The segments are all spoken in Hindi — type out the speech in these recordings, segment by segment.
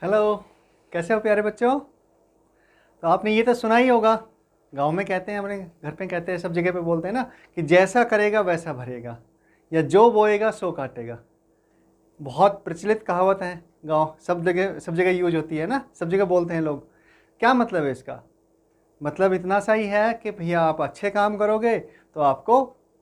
हेलो, कैसे हो प्यारे बच्चों। तो आपने ये तो सुना ही होगा, गांव में कहते हैं, अपने घर पे कहते हैं, सब जगह पे बोलते हैं ना कि जैसा करेगा वैसा भरेगा, या जो बोएगा सो काटेगा। बहुत प्रचलित कहावत है, गांव सब जगह यूज होती है ना, सब जगह बोलते हैं लोग। क्या मतलब है इसका? मतलब इतना सा ही है कि भैया आप अच्छे काम करोगे तो आपको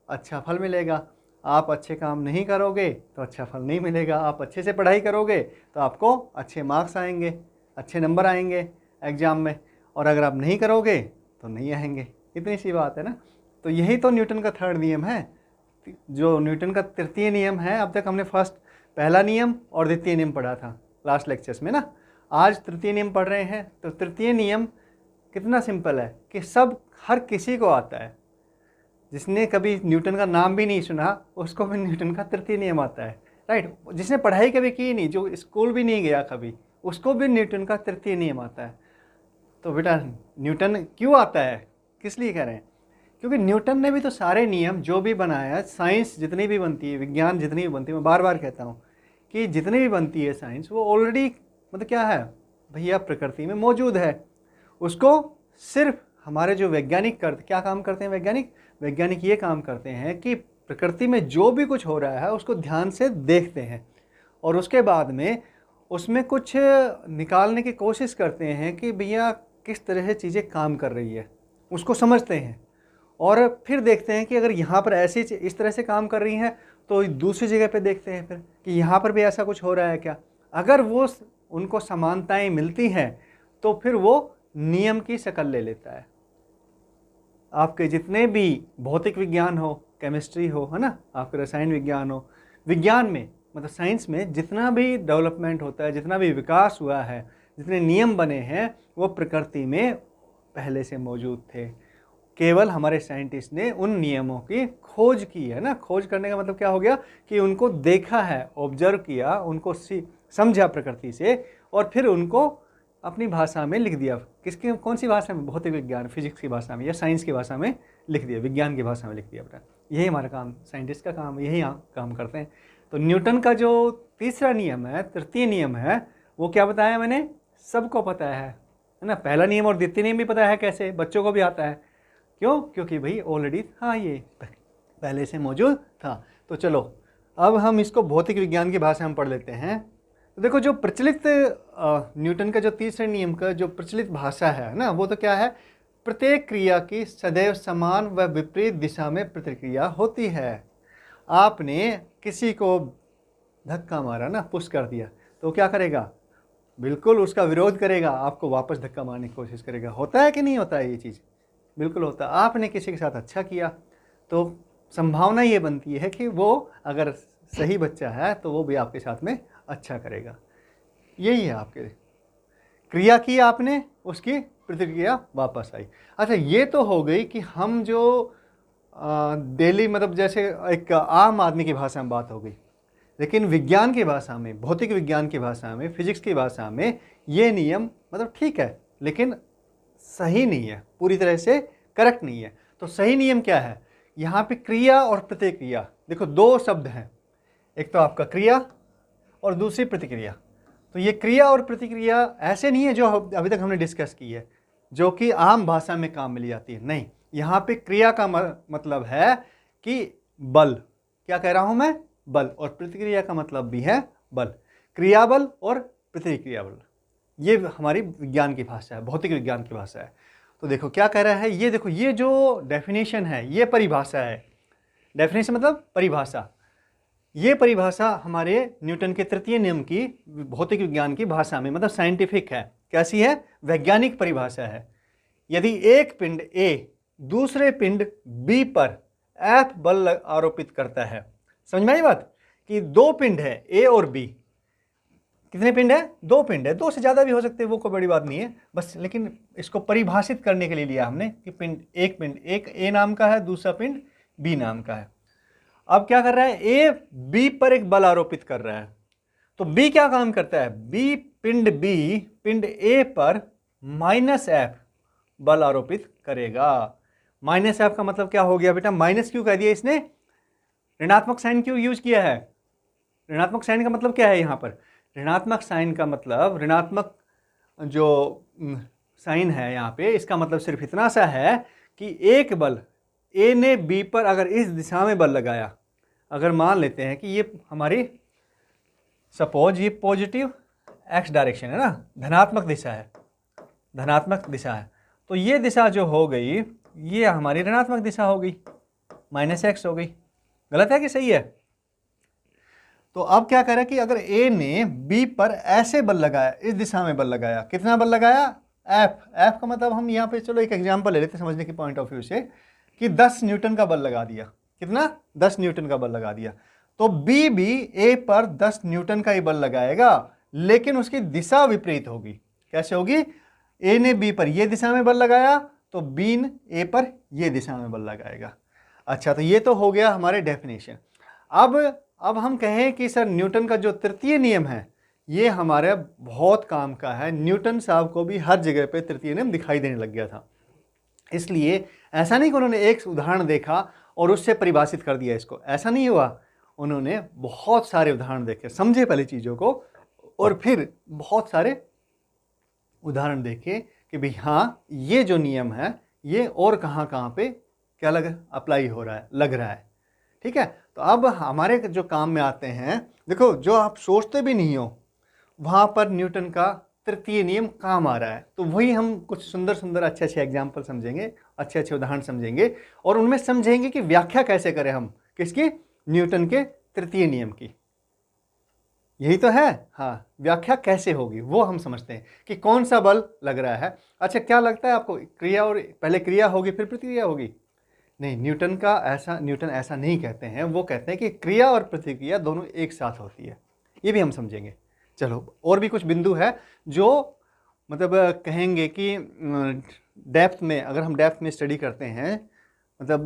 अच्छा फल मिलेगा, आप अच्छे काम नहीं करोगे तो अच्छा फल नहीं मिलेगा। आप अच्छे से पढ़ाई करोगे तो आपको अच्छे मार्क्स आएंगे, अच्छे नंबर आएंगे एग्ज़ाम में, और अगर आप नहीं करोगे तो नहीं आएंगे। इतनी सी बात है ना। तो यही तो न्यूटन का थर्ड नियम है, जो न्यूटन का तृतीय नियम है। अब तक हमने पहला नियम और द्वितीय नियम पढ़ा था लास्ट लेक्चर्स में ना। आज तृतीय नियम पढ़ रहे हैं। तो तृतीय नियम कितना सिंपल है कि हर किसी को आता है। जिसने कभी न्यूटन का नाम भी नहीं सुना उसको भी न्यूटन का तृतीय नियम आता है, राइट। जिसने पढ़ाई कभी की नहीं, जो स्कूल भी नहीं गया कभी, उसको भी न्यूटन का तृतीय नियम आता है। तो बेटा न्यूटन क्यों आता है, किस लिए कह रहे हैं? क्योंकि न्यूटन ने भी तो सारे नियम जो भी बनाया, साइंस जितनी भी बनती है, विज्ञान जितनी भी बनती है, मैं बार बार कहता हूँ कि जितनी भी बनती है साइंस, वो ऑलरेडी मतलब क्या है भैया, प्रकृति में मौजूद है। उसको सिर्फ हमारे जो वैज्ञानिक क्या काम करते हैं वैज्ञानिक ये काम करते हैं कि प्रकृति में जो भी कुछ हो रहा है उसको ध्यान से देखते हैं, और उसके बाद में उसमें कुछ निकालने की कोशिश करते हैं कि भैया किस तरह से चीज़ें काम कर रही है, उसको समझते हैं। और फिर देखते हैं कि अगर यहाँ पर ऐसी इस तरह से काम कर रही हैं तो दूसरी जगह पे देखते हैं फिर कि यहाँ पर भी ऐसा कुछ हो रहा है क्या। अगर वो उनको समानताएं मिलती हैं तो फिर वो नियम की शक्ल ले लेता है। आपके जितने भी भौतिक विज्ञान हो, केमिस्ट्री हो, है ना, आपके रसायन विज्ञान हो, विज्ञान में मतलब साइंस में जितना भी डेवलपमेंट होता है, जितना भी विकास हुआ है, जितने नियम बने हैं, वो प्रकृति में पहले से मौजूद थे। केवल हमारे साइंटिस्ट ने उन नियमों की खोज की है ना। खोज करने का मतलब क्या हो गया कि उनको देखा है, ऑब्जर्व किया, उनको समझा प्रकृति से, और फिर उनको अपनी भाषा में लिख दिया। कौन सी भाषा में? भौतिक विज्ञान, फिजिक्स की भाषा में या साइंस की भाषा में लिख दिया, विज्ञान की भाषा में लिख दिया बेटा। यही हमारा काम, साइंटिस्ट का काम, यही काम करते हैं। तो न्यूटन का जो तीसरा नियम है, तृतीय नियम है, वो क्या बताया मैंने? सबको पता है ना। पहला नियम और द्वितीय नियम भी पता है, कैसे? बच्चों को भी आता है। क्यों? क्योंकि भाई ऑलरेडी हाँ, ये पहले से मौजूद था। तो चलो अब हम इसको भौतिक विज्ञान की भाषा में पढ़ लेते हैं। तो देखो, जो प्रचलित न्यूटन का जो तीसरे नियम का जो प्रचलित भाषा है ना, वो तो क्या है? प्रत्येक क्रिया की सदैव समान व विपरीत दिशा में प्रतिक्रिया होती है। आपने किसी को धक्का मारा ना, पुश कर दिया, तो क्या करेगा? बिल्कुल उसका विरोध करेगा, आपको वापस धक्का मारने की कोशिश करेगा। होता है कि नहीं होता है ये चीज़? बिल्कुल होता है। आपने किसी के साथ अच्छा किया तो संभावना ये बनती है कि वो अगर सही बच्चा है तो वो भी आपके साथ में अच्छा करेगा। यही है, आपके क्रिया की आपने, उसकी प्रतिक्रिया वापस आई। अच्छा, ये तो हो गई कि हम जो डेली मतलब जैसे एक आम आदमी की भाषा में बात हो गई। लेकिन विज्ञान की भाषा में, भौतिक विज्ञान की भाषा में, फिजिक्स की भाषा में ये नियम मतलब ठीक है, लेकिन सही नहीं है, पूरी तरह से करेक्ट नहीं है। तो सही नियम क्या है? यहाँ पे क्रिया और प्रतिक्रिया, देखो दो शब्द हैं, एक तो आपका क्रिया और दूसरी प्रतिक्रिया। तो ये क्रिया और प्रतिक्रिया ऐसे नहीं है जो अभी तक हमने डिस्कस की है, जो कि आम भाषा में काम मिल जाती है। नहीं, यहाँ पे क्रिया का मतलब है कि बल। क्या कह रहा हूँ मैं? बल। और प्रतिक्रिया का मतलब भी है बल। क्रिया बल और प्रतिक्रिया बल, ये हमारी विज्ञान की भाषा है, भौतिक विज्ञान की भाषा है। तो देखो क्या कह रहा है, ये देखो, ये जो डेफिनेशन है, ये परिभाषा है। डेफिनेशन मतलब परिभाषा। ये परिभाषा हमारे न्यूटन के तृतीय नियम की भौतिक विज्ञान की भाषा में मतलब साइंटिफिक है। कैसी है? वैज्ञानिक परिभाषा है। यदि एक पिंड A दूसरे पिंड B पर F बल आरोपित करता है, समझ में आई बात? कि दो पिंड है A और B। कितने पिंड है? दो पिंड है, दो से ज़्यादा भी हो सकते हैं, वो कोई बड़ी बात नहीं है बस, लेकिन इसको परिभाषित करने के लिए लिया हमने कि एक A नाम का है, दूसरा पिंड B नाम का है। अब क्या कर रहा है? A B पर एक बल आरोपित कर रहा है। तो B क्या काम करता है? पिंड B पिंड A पर -F बल आरोपित करेगा। -F का मतलब क्या हो गया बेटा? माइनस क्यों कह दिया इसने? ऋणात्मक साइन क्यों यूज किया है? ऋणात्मक साइन का मतलब क्या है यहाँ पर? ऋणात्मक साइन का मतलब, ऋणात्मक जो साइन है यहाँ पे, इसका मतलब सिर्फ इतना सा है कि एक बल ए ने बी पर अगर इस दिशा में बल लगाया, अगर मान लेते हैं कि ये हमारी सपोज ये पॉजिटिव एक्स डायरेक्शन है ना, धनात्मक दिशा है, धनात्मक दिशा है, तो ये दिशा जो हो गई ये हमारी ऋणात्मक दिशा हो गई, -x हो गई। गलत है कि सही है? तो अब क्या करें कि अगर ए ने बी पर ऐसे बल लगाया, इस दिशा में बल लगाया, कितना बल लगाया? एफ का मतलब हम यहाँ पे चलो एक एग्जांपल ले लेते हैं समझने के पॉइंट ऑफ व्यू से, कि 10 न्यूटन का बल लगा दिया। कितना? 10 न्यूटन का बल लगा दिया। तो बी भी ए पर 10 न्यूटन का ही बल लगाएगा, लेकिन उसकी दिशा विपरीत होगी। कैसे होगी? ए ने बी पर ये दिशा में बल लगाया तो बी ने ए पर ये दिशा में बल लगाएगा। अच्छा, तो ये तो हो गया हमारे डेफिनेशन। अब हम कहें कि सर न्यूटन का जो तृतीय नियम है ये हमारे बहुत काम का है। न्यूटन साहब को भी हर जगह पे तृतीय नियम दिखाई देने लग गया था, इसलिए ऐसा नहीं कि उन्होंने एक उदाहरण देखा और उससे परिभाषित कर दिया इसको, ऐसा नहीं हुआ। उन्होंने बहुत सारे उदाहरण देखे, समझे पहले चीज़ों को, और फिर बहुत सारे उदाहरण देखे कि भाई हाँ ये जो नियम है ये और कहाँ कहाँ पे क्या अप्लाई हो रहा है, लग रहा है। ठीक है, तो अब हमारे जो काम में आते हैं, देखो जो आप सोचते भी नहीं हो वहाँ पर न्यूटन का तृतीय नियम काम आ रहा है। तो वही हम कुछ सुंदर सुंदर अच्छे अच्छे एग्जाम्पल समझेंगे, अच्छे अच्छे उदाहरण समझेंगे, और उनमें समझेंगे कि व्याख्या कैसे करें हम, किसकी? न्यूटन के तृतीय नियम की। यही तो है, हाँ, व्याख्या कैसे होगी वो हम समझते हैं कि कौन सा बल लग रहा है। अच्छा, क्या लगता है आपको, क्रिया और पहले क्रिया होगी फिर प्रतिक्रिया होगी? नहीं, न्यूटन ऐसा नहीं कहते हैं। वो कहते हैं कि क्रिया और प्रतिक्रिया दोनों एक साथ होती है। ये भी हम समझेंगे। चलो, और भी कुछ बिंदु है जो मतलब कहेंगे कि डेप्थ में, अगर हम डेप्थ में स्टडी करते हैं, मतलब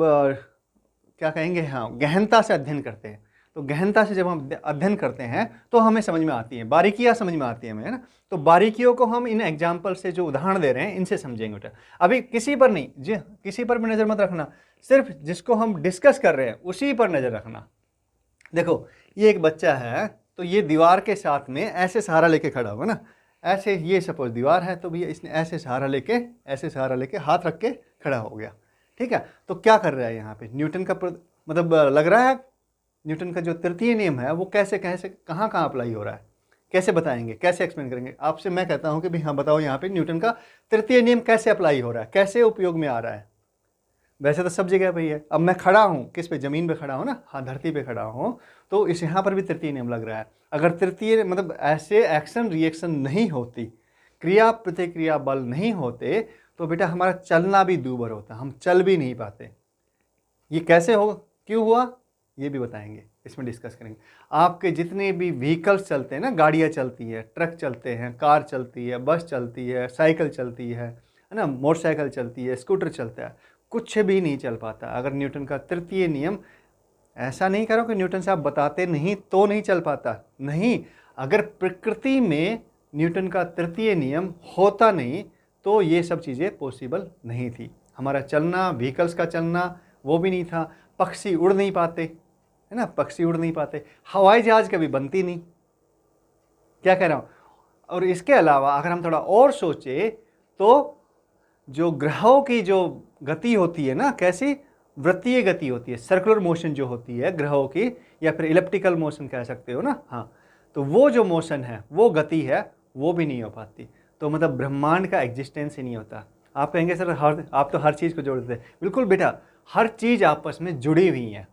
क्या कहेंगे, हाँ, गहनता से अध्ययन करते हैं, तो गहनता से जब हम अध्ययन करते हैं तो हमें समझ में आती हैं, बारीकियाँ समझ में आती हैं हमें, है ना। तो बारीकियों को हम इन एग्जाम्पल से जो उदाहरण दे रहे हैं इनसे समझेंगे बेटा। अभी किसी पर नहीं, जी किसी पर भी नज़र मत रखना, सिर्फ जिसको हम डिस्कस कर रहे हैं उसी पर नज़र रखना। देखो, ये एक बच्चा है, तो ये दीवार के साथ में ऐसे सहारा लेके खड़ा होगा ना, ऐसे, ये सपोज दीवार है तो भैया इसने ऐसे सहारा लेके हाथ रख के खड़ा हो गया। ठीक है, तो क्या कर रहा है यहाँ पे? न्यूटन का मतलब लग रहा है न्यूटन का जो तृतीय नियम है वो कैसे कहाँ अप्लाई हो रहा है, कैसे बताएंगे, कैसे एक्सप्लेन करेंगे? आपसे मैं कहता हूँ कि भाई हाँ बताओ यहाँ पे न्यूटन का तृतीय नियम कैसे अप्लाई हो रहा है, कैसे उपयोग में आ रहा है? वैसे तो सब जगह पे है। अब मैं खड़ा हूँ, किस पे? ज़मीन पे खड़ा हूँ ना, हाँ, धरती पे खड़ा हूँ, तो इस यहाँ पर भी तृतीय नियम लग रहा है। अगर तृतीय मतलब ऐसे एक्शन रिएक्शन नहीं होती, क्रिया प्रतिक्रिया बल नहीं होते, तो बेटा हमारा चलना भी दूभर होता, हम चल भी नहीं पाते। ये कैसे हो, क्यों हुआ, ये भी बताएंगे, इसमें डिस्कस करेंगे। आपके जितने भी व्हीकल्स चलते हैं ना, गाड़ियाँ चलती है, ट्रक चलते हैं, कार चलती है, बस चलती है, साइकिल चलती है ना, मोटरसाइकिल चलती है, स्कूटर चलता है, कुछ भी नहीं चल पाता अगर न्यूटन का तृतीय नियम, ऐसा नहीं करो कि न्यूटन साहब बताते नहीं तो नहीं चल पाता, नहीं, अगर प्रकृति में न्यूटन का तृतीय नियम होता नहीं तो ये सब चीज़ें पॉसिबल नहीं थी। हमारा चलना, व्हीकल्स का चलना वो भी नहीं था, पक्षी उड़ नहीं पाते, है ना, पक्षी उड़ नहीं पाते, हवाई जहाज़ कभी बनती नहीं। क्या कह रहा हूँ? और इसके अलावा अगर हम थोड़ा और सोचे तो जो ग्रहों की जो गति होती है ना, कैसी वृत्तीय गति होती है, सर्कुलर मोशन जो होती है ग्रहों की, या फिर इलिप्टिकल मोशन कह सकते हो ना, हाँ, तो वो जो मोशन है, वो गति है, वो भी नहीं हो पाती। तो मतलब ब्रह्मांड का एग्जिस्टेंस ही नहीं होता। आप कहेंगे सर आप तो हर चीज़ को जोड़ते हैं। बिल्कुल बेटा, हर चीज़ आपस में जुड़ी हुई है।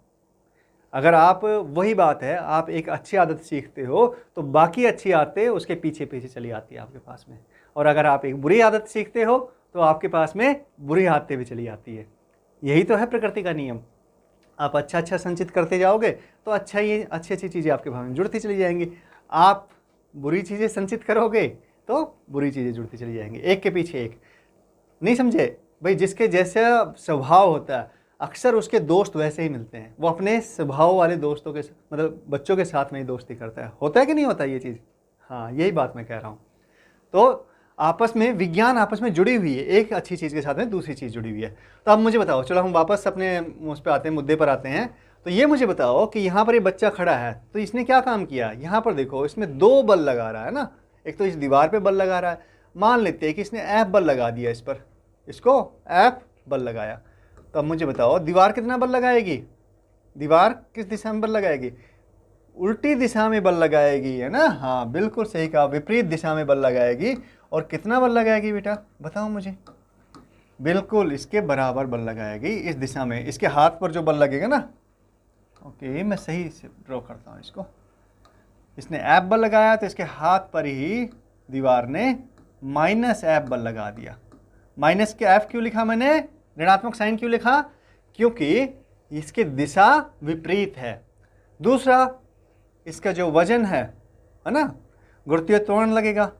अगर आप, वही बात है, आप एक अच्छी आदत सीखते हो तो बाकी अच्छी आदतें उसके पीछे पीछे चली आती है आपके पास में, और अगर आप एक बुरी आदत सीखते हो तो आपके पास में बुरी आदतें भी चली आती है। यही तो है प्रकृति का नियम। आप अच्छा संचित करते जाओगे तो अच्छी अच्छी चीज़ें आपके भाव में जुड़ती चली जाएंगी, आप बुरी चीज़ें संचित करोगे तो बुरी चीज़ें जुड़ती चली जाएंगी, एक के पीछे एक। नहीं समझे भाई? जिसके जैसा स्वभाव होता है अक्सर उसके दोस्त वैसे ही मिलते हैं, वो अपने स्वभाव वाले दोस्तों के मतलब बच्चों के साथ में ही दोस्ती करता है। होता है कि नहीं होता ये चीज़? हाँ, यही बात मैं कह रहा हूँ। तो आपस में, विज्ञान आपस में जुड़ी हुई है, एक अच्छी चीज़ के साथ में दूसरी चीज़ जुड़ी हुई है। तो अब मुझे बताओ, चलो हम वापस अपने उस पर आते हैं, मुद्दे पर आते हैं। तो ये मुझे बताओ कि यहाँ पर ये बच्चा खड़ा है, तो इसने क्या काम किया, यहाँ पर देखो इसमें दो बल लगा रहा है ना, एक तो इस दीवार पे बल लगा रहा है, मान लेते हैं कि इसने एफ बल लगा दिया इस पर, इसको एफ बल लगाया, तो अब मुझे बताओ दीवार कितना बल लगाएगी, दीवार किस दिशा में बल लगाएगी, उल्टी दिशा में बल लगाएगी, है ना। हाँ बिल्कुल सही कहा, विपरीत दिशा में बल लगाएगी। और कितना बल लगाएगी बेटा बताओ मुझे, बिल्कुल इसके बराबर बल लगाएगी इस दिशा में, इसके हाथ पर जो बल लगेगा ना। ओके मैं सही से ड्रॉ करता हूँ इसको, इसने एफ बल लगाया तो इसके हाथ पर ही दीवार ने माइनस एफ बल लगा दिया। माइनस के एफ क्यों लिखा मैंने, ऋणात्मक साइन क्यों लिखा, क्योंकि इसकी दिशा विपरीत है। दूसरा इसका जो वजन है ना, गुरुत्वीय त्वरण लगेगा,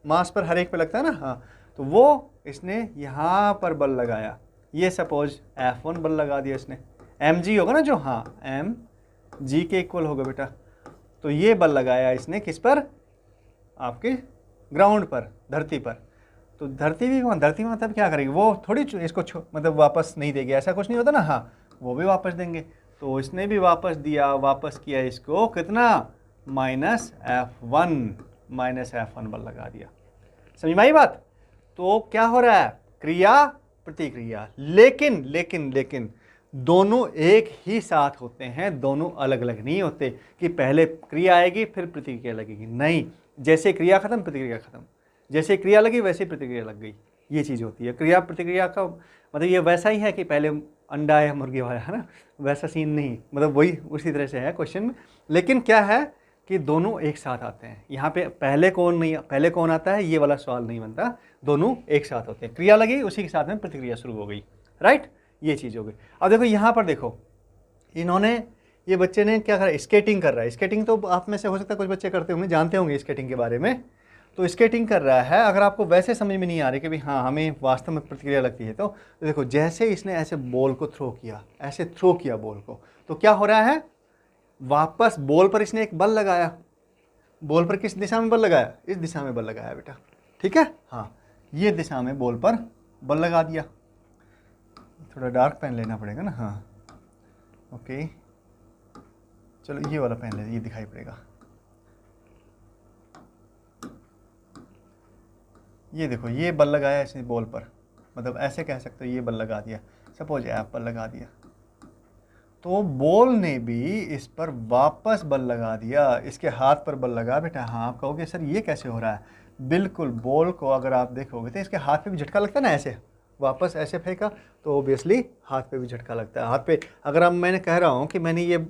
मास पर हर एक पे लगता है ना। हाँ तो वो इसने यहाँ पर बल लगाया, ये सपोज F1 बल लगा दिया इसने, mg होगा ना जो, हाँ mg के इक्वल होगा बेटा। तो ये बल लगाया इसने किस पर, आपके ग्राउंड पर, धरती पर। तो धरती भी, धरती में मतलब क्या करेगी, वो थोड़ी इसको मतलब वापस नहीं देगी, ऐसा कुछ नहीं होता ना। हाँ वो भी वापस देंगे, तो इसने भी वापस दिया, वापस किया इसको कितना, माइनस F1 बल लगा दिया। समझ में आई बात। तो क्या हो रहा है, क्रिया प्रतिक्रिया, लेकिन लेकिन लेकिन दोनों एक ही साथ होते हैं, दोनों अलग अलग नहीं होते कि पहले क्रिया आएगी फिर प्रतिक्रिया लगेगी, नहीं। जैसे क्रिया खत्म प्रतिक्रिया खत्म, जैसे क्रिया लगी वैसे प्रतिक्रिया लग गई, ये चीज़ होती है। क्रिया प्रतिक्रिया का मतलब ये वैसा ही है कि पहले अंडा या मुर्गी वाला, है ना, वैसा सीन नहीं, मतलब वही उसी तरह से है क्वेश्चन में। लेकिन क्या है कि दोनों एक साथ आते हैं, यहाँ पे पहले कौन आता है ये वाला सवाल नहीं बनता, दोनों एक साथ होते हैं। क्रिया लगी उसी के साथ में प्रतिक्रिया शुरू हो गई, राइट, ये चीज़ हो गई। अब देखो यहाँ पर देखो, इन्होंने, ये बच्चे ने क्या करा, स्केटिंग कर रहा है। स्केटिंग तो आप में से हो सकता है कुछ बच्चे करते होंगे, जानते होंगे स्केटिंग के बारे में। तो स्केटिंग कर रहा है, अगर आपको वैसे समझ में नहीं आ रही कि भाई हाँ हमें वास्तव में प्रतिक्रिया लगती है, तो देखो जैसे इसने ऐसे बॉल को थ्रो किया, ऐसे थ्रो किया बॉल को, तो क्या हो रहा है, वापस बॉल पर इसने एक बल लगाया। बॉल पर किस दिशा में बल लगाया, इस दिशा में बल लगाया बेटा, ठीक है। हाँ ये दिशा में बॉल पर बल लगा दिया। थोड़ा डार्क पेन लेना पड़ेगा ना, हाँ ओके चलो ये वाला पेन ले, ये दिखाई पड़ेगा। ये देखो ये बल लगाया इसने बॉल पर, मतलब ऐसे कह सकते हो ये बल लगा दिया, सपोज ऐप पर लगा दिया, तो बॉल ने भी इस पर वापस बल लगा दिया, इसके हाथ पर बल लगा बेटा। हाँ आप कहोगे सर ये कैसे हो रहा है, बिल्कुल बॉल को अगर आप देखोगे तो इसके हाथ पे भी झटका लगता है ना, ऐसे वापस ऐसे फेंका तो ओबियसली हाथ पे भी झटका लगता है। हाथ पे अगर अब मैंने कह रहा हूँ कि मैंने ये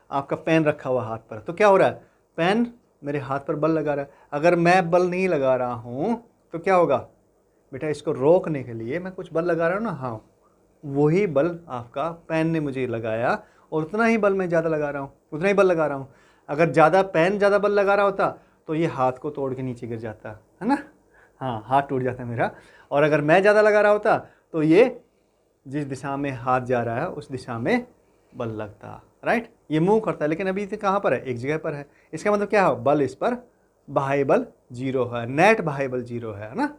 आपका पेन रखा हुआ हाथ पर, तो क्या हो रहा है, पेन मेरे हाथ पर बल लगा रहा है। अगर मैं बल नहीं लगा रहा हूँ तो क्या होगा बेटा, इसको रोकने के लिए मैं कुछ बल लगा रहा हूँ ना, हाँ वही बल आपका पेन ने मुझे लगाया, और उतना ही बल मैं ज़्यादा लगा रहा हूँ, उतना ही बल लगा रहा हूँ। अगर पेन ज़्यादा बल लगा रहा होता तो ये हाथ को तोड़ के नीचे गिर जाता, है ना, हाँ हाथ टूट जाता है मेरा। और अगर मैं ज़्यादा लगा रहा होता तो ये जिस दिशा में हाथ जा रहा है उस दिशा में बल लगता, राइट। ये मूव करता है, लेकिन अभी कहाँ पर है, एक जगह पर है। इसका मतलब क्या है, बल इस पर बाह्य बल 0 है, नेट बाह्य बल 0 है ना,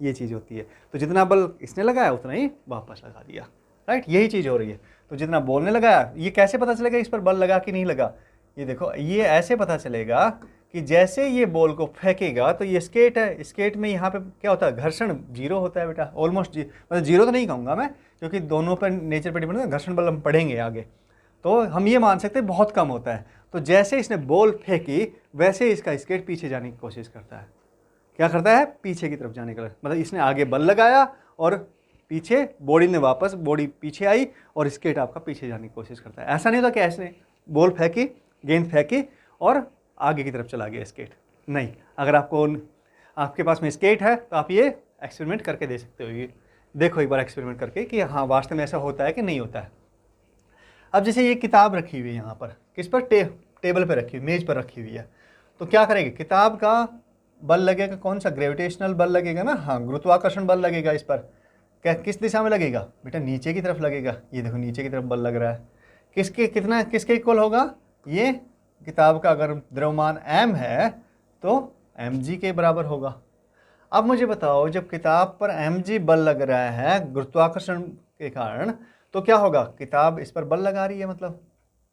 ये चीज़ होती है। तो जितना बल इसने लगाया उतना ही वापस लगा दिया, राइट, यही चीज़ हो रही है। तो जितना बॉल ने लगाया, ये कैसे पता चलेगा इस पर बल लगा कि नहीं लगा, ये देखो ये ऐसे पता चलेगा कि जैसे ये बॉल को फेंकेगा, तो ये स्केट है, स्केट में यहाँ पे क्या होता है, घर्षण 0 होता है बेटा, ऑलमोस्ट मतलब 0 तो नहीं कहूँगा मैं, क्योंकि दोनों पर नेचर पर डिपेंड है, घर्षण बल हम पढ़ेंगे आगे, तो हम ये मान सकते हैं बहुत कम होता है। तो जैसे इसने बॉल फेंकी वैसे इसका स्केट पीछे जाने की कोशिश करता है, क्या करता है, पीछे की तरफ जाने का, मतलब इसने आगे बल लगाया और पीछे बॉडी ने वापस, बॉडी पीछे आई और स्केट आपका पीछे जाने की कोशिश करता है। ऐसा नहीं होता कि ऐसे बॉल फेंकी, गेंद फेंकी और आगे की तरफ चला गया स्केट, नहीं। अगर आपके पास में स्केट है तो आप ये एक्सपेरिमेंट करके दे सकते हो, ये देखो एक बार एक्सपेरिमेंट करके कि हाँ वास्तव में ऐसा होता है कि नहीं होता है। अब जैसे ये किताब रखी हुई है यहाँ पर, किस पर, टेबल पर रखी हुई, मेज पर रखी हुई है, तो क्या करेंगे, किताब का बल लगेगा, कौन सा, ग्रेविटेशनल बल लगेगा ना, हाँ गुरुत्वाकर्षण बल लगेगा इस पर। क्या किस दिशा में लगेगा बेटा, नीचे की तरफ लगेगा, ये देखो नीचे की तरफ बल लग रहा है। किसके इक्वल होगा, ये किताब का अगर द्रव्यमान m है तो mg के बराबर होगा। अब मुझे बताओ जब किताब पर mg बल लग रहा है गुरुत्वाकर्षण के कारण, तो क्या होगा, किताब इस पर बल लगा रही है, मतलब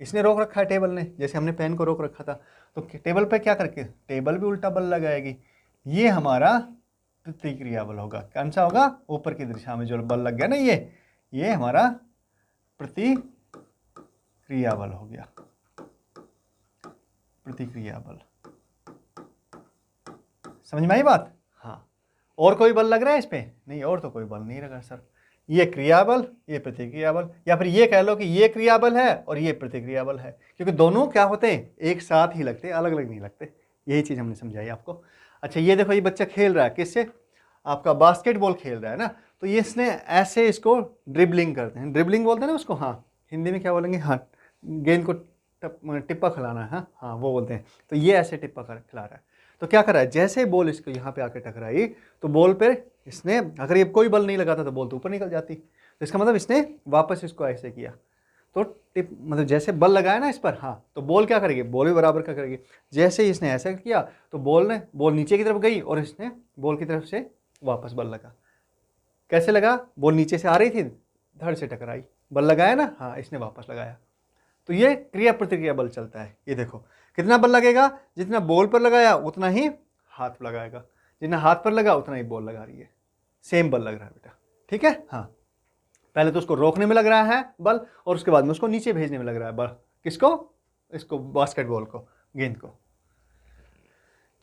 इसने रोक रखा है टेबल ने, जैसे हमने पेन को रोक रखा था। तो टेबल पे क्या करके, टेबल भी उल्टा बल लगाएगी। ये हमारा प्रतिक्रिया बल होगा। कौन सा होगा, ऊपर की दिशा में जो बल लग गया ना, ये हमारा प्रतिक्रिया बल हो गया, प्रतिक्रिया बल। समझ में आई बात? हाँ। और कोई बल लग रहा है इस पे? नहीं, और तो कोई बल नहीं लगा सर। ये क्रिया बल, ये प्रतिक्रिया बल, या फिर ये कह लो कि ये क्रिया बल है और ये प्रतिक्रिया बल है, क्योंकि दोनों क्या होते हैं, एक साथ ही लगते हैं, अलग अलग नहीं लगते। यही चीज़ हमने समझाई आपको। अच्छा, ये देखो, ये बच्चा खेल रहा है किससे, आपका बास्केटबॉल खेल रहा है ना। तो ये इसने ऐसे इसको ड्रिबलिंग करते हैं, ड्रिबलिंग बोलते हैं ना उसको, हाँ हिंदी में क्या बोलेंगे, हाँ गेंद को टिप्पा खिलाना है, हाँ वो बोलते हैं। तो ये ऐसे टिप्पा खिला रहा है। तो क्या कर रहा है, जैसे बॉल इसको यहाँ पे आके टकराई तो बॉल पे इसने, अगर ये कोई बल नहीं लगाता तो बॉल तो ऊपर निकल जाती। तो इसका मतलब इसने वापस इसको ऐसे किया, तो टिप मतलब जैसे बल लगाया ना इस पर, हाँ तो बॉल क्या करेगी, बॉल भी बराबर का करेगी। जैसे ही इसने ऐसा किया तो बॉल नीचे की तरफ गई और इसने बॉल की तरफ से वापस बल लगा। कैसे लगा, बॉल नीचे से आ रही थी, धड़ से टकराई, बल लगाया ना, हाँ इसने वापस लगाया। तो ये क्रिया प्रतिक्रिया बल चलता है। ये देखो कितना बल लगेगा, जितना बॉल पर लगाया उतना ही हाथ पर लगाएगा, जितना हाथ पर लगा उतना ही बॉल लगा रही है, सेम बल लग रहा है बेटा, ठीक है। हाँ, पहले तो उसको रोकने में लग रहा है बल, और उसके बाद में उसको नीचे भेजने में लग रहा है बल। किसको, इसको बास्केटबॉल को, गेंद को।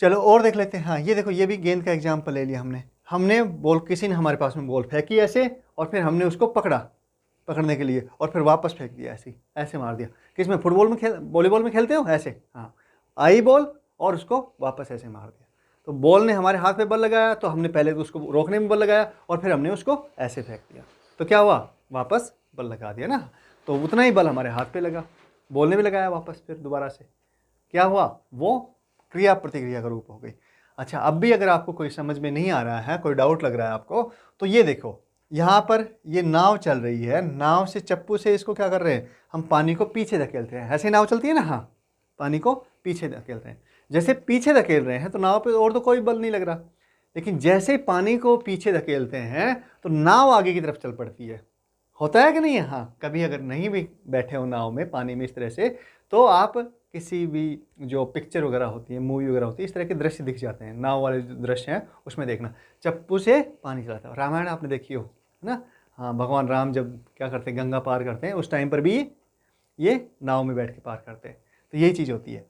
चलो और देख लेते हैं। हाँ ये देखो, ये भी गेंद का एग्जाम्पल ले लिया हमने बॉल, किसी ने हमारे पास में बॉल फेंकी ऐसे, और फिर हमने उसको पकड़ने के लिए, और फिर वापस फेंक दिया, ऐसे मार दिया। किस में, फुटबॉल में वॉलीबॉल में खेलते हो ऐसे, हाँ आई बॉल और उसको वापस ऐसे मार दिया। तो बॉल ने हमारे हाथ पे बल लगाया, तो हमने पहले तो उसको रोकने में बल लगाया और फिर हमने उसको ऐसे फेंक दिया। तो क्या हुआ, वापस बल लगा दिया ना, तो उतना ही बल हमारे हाथ पे लगा, बॉल ने भी लगाया वापस, फिर दोबारा से क्या हुआ, वो क्रिया प्रतिक्रिया का रूप हो गई। अच्छा, अब भी अगर आपको कोई समझ में नहीं आ रहा है, कोई डाउट लग रहा है आपको, तो ये देखो यहाँ पर ये नाव चल रही है, नाव से चप्पू से इसको क्या कर रहे हैं, हम पानी को पीछे धकेलते हैं। ऐसे नाव चलती है ना, हाँ पानी को पीछे धकेलते हैं। जैसे पीछे धकेल रहे हैं तो नाव पे और तो कोई बल नहीं लग रहा, लेकिन जैसे पानी को पीछे धकेलते हैं तो नाव आगे की तरफ चल पड़ती है। होता है कि नहीं है? हाँ, कभी अगर नहीं भी बैठे हो नाव में, पानी में इस तरह से, तो आप किसी भी जो पिक्चर वगैरह होती है, मूवी वगैरह होती है, इस तरह के दृश्य दिख जाते हैं, नाव वाले जो दृश्य हैं उसमें देखना, चप्पू से पानी चलाता है। रामायण आपने देखी हो ना, हाँ भगवान राम जब क्या करते हैं, गंगा पार करते हैं, उस टाइम पर भी ये नाव में बैठ के पार करते हैं। तो यही चीज़ होती है,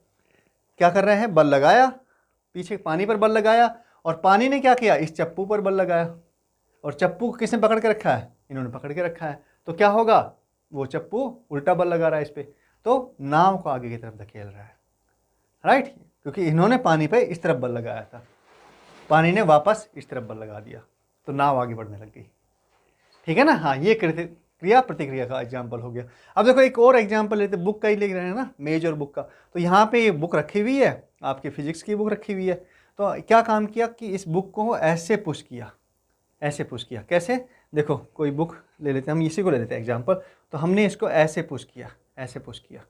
क्या कर रहे हैं, बल लगाया, पीछे पानी पर बल लगाया, और पानी ने क्या किया, इस चप्पू पर बल लगाया, और चप्पू को किसने पकड़ के रखा है, इन्होंने पकड़ के रखा है। तो क्या होगा, वो चप्पू उल्टा बल लगा रहा है इस पर, तो नाव को आगे की तरफ धकेल रहा है, राइट, क्योंकि इन्होंने पानी पे इस तरफ बल लगाया था, पानी ने वापस इस तरफ बल लगा दिया, तो नाव आगे बढ़ने लग गई, ठीक है ना। हाँ, ये क्रिया प्रतिक्रिया का एग्जाम्पल हो गया। अब देखो एक और एग्जाम्पल लेते, बुक का ही लिख रहे हैं ना, मेज और बुक का। तो यहाँ पे ये बुक रखी हुई है, आपकी फिजिक्स की बुक रखी हुई है। तो क्या काम किया कि इस बुक को ऐसे पुश किया, ऐसे पुश किया। कैसे, देखो कोई बुक ले लेते हैं, हम इसी को ले लेते हैं एग्जाम्पल। तो हमने इसको ऐसे पुश किया, ऐसे पुश किया,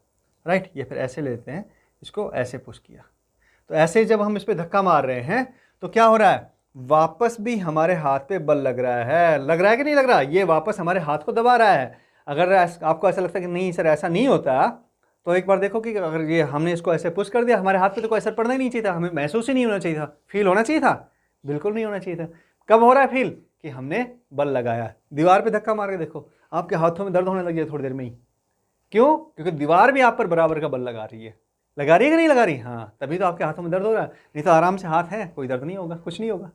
राइट, ये फिर ऐसे ले लेते हैं, इसको ऐसे पुश किया। तो ऐसे जब हम इस पर धक्का मार रहे हैं तो क्या हो रहा है, वापस भी हमारे हाथ पे बल लग रहा है कि नहीं लग रहा, ये वापस हमारे हाथ को दबा रहा है। अगर आपको ऐसा लगता है कि नहीं सर ऐसा नहीं होता, तो एक बार देखो कि अगर ये हमने इसको ऐसे पुश कर दिया, हमारे हाथ पे तो कोई असर पड़ना ही नहीं चाहिए था, हमें महसूस ही नहीं होना चाहिए था, फील होना चाहिए था, बिल्कुल नहीं होना चाहिए था। कब हो रहा है फील, कि हमने बल लगाया। दीवार पे धक्का मार के देखो, आपके हाथों में दर्द होने लग गया थोड़ी देर में ही। क्यों, क्योंकि दीवार भी आप पर बराबर का बल लगा रही है कि नहीं लगा रही, हाँ तभी तो आपके हाथों में दर्द हो रहा है, नहीं तो आराम से हाथ है, कोई दर्द नहीं होगा, कुछ नहीं होगा,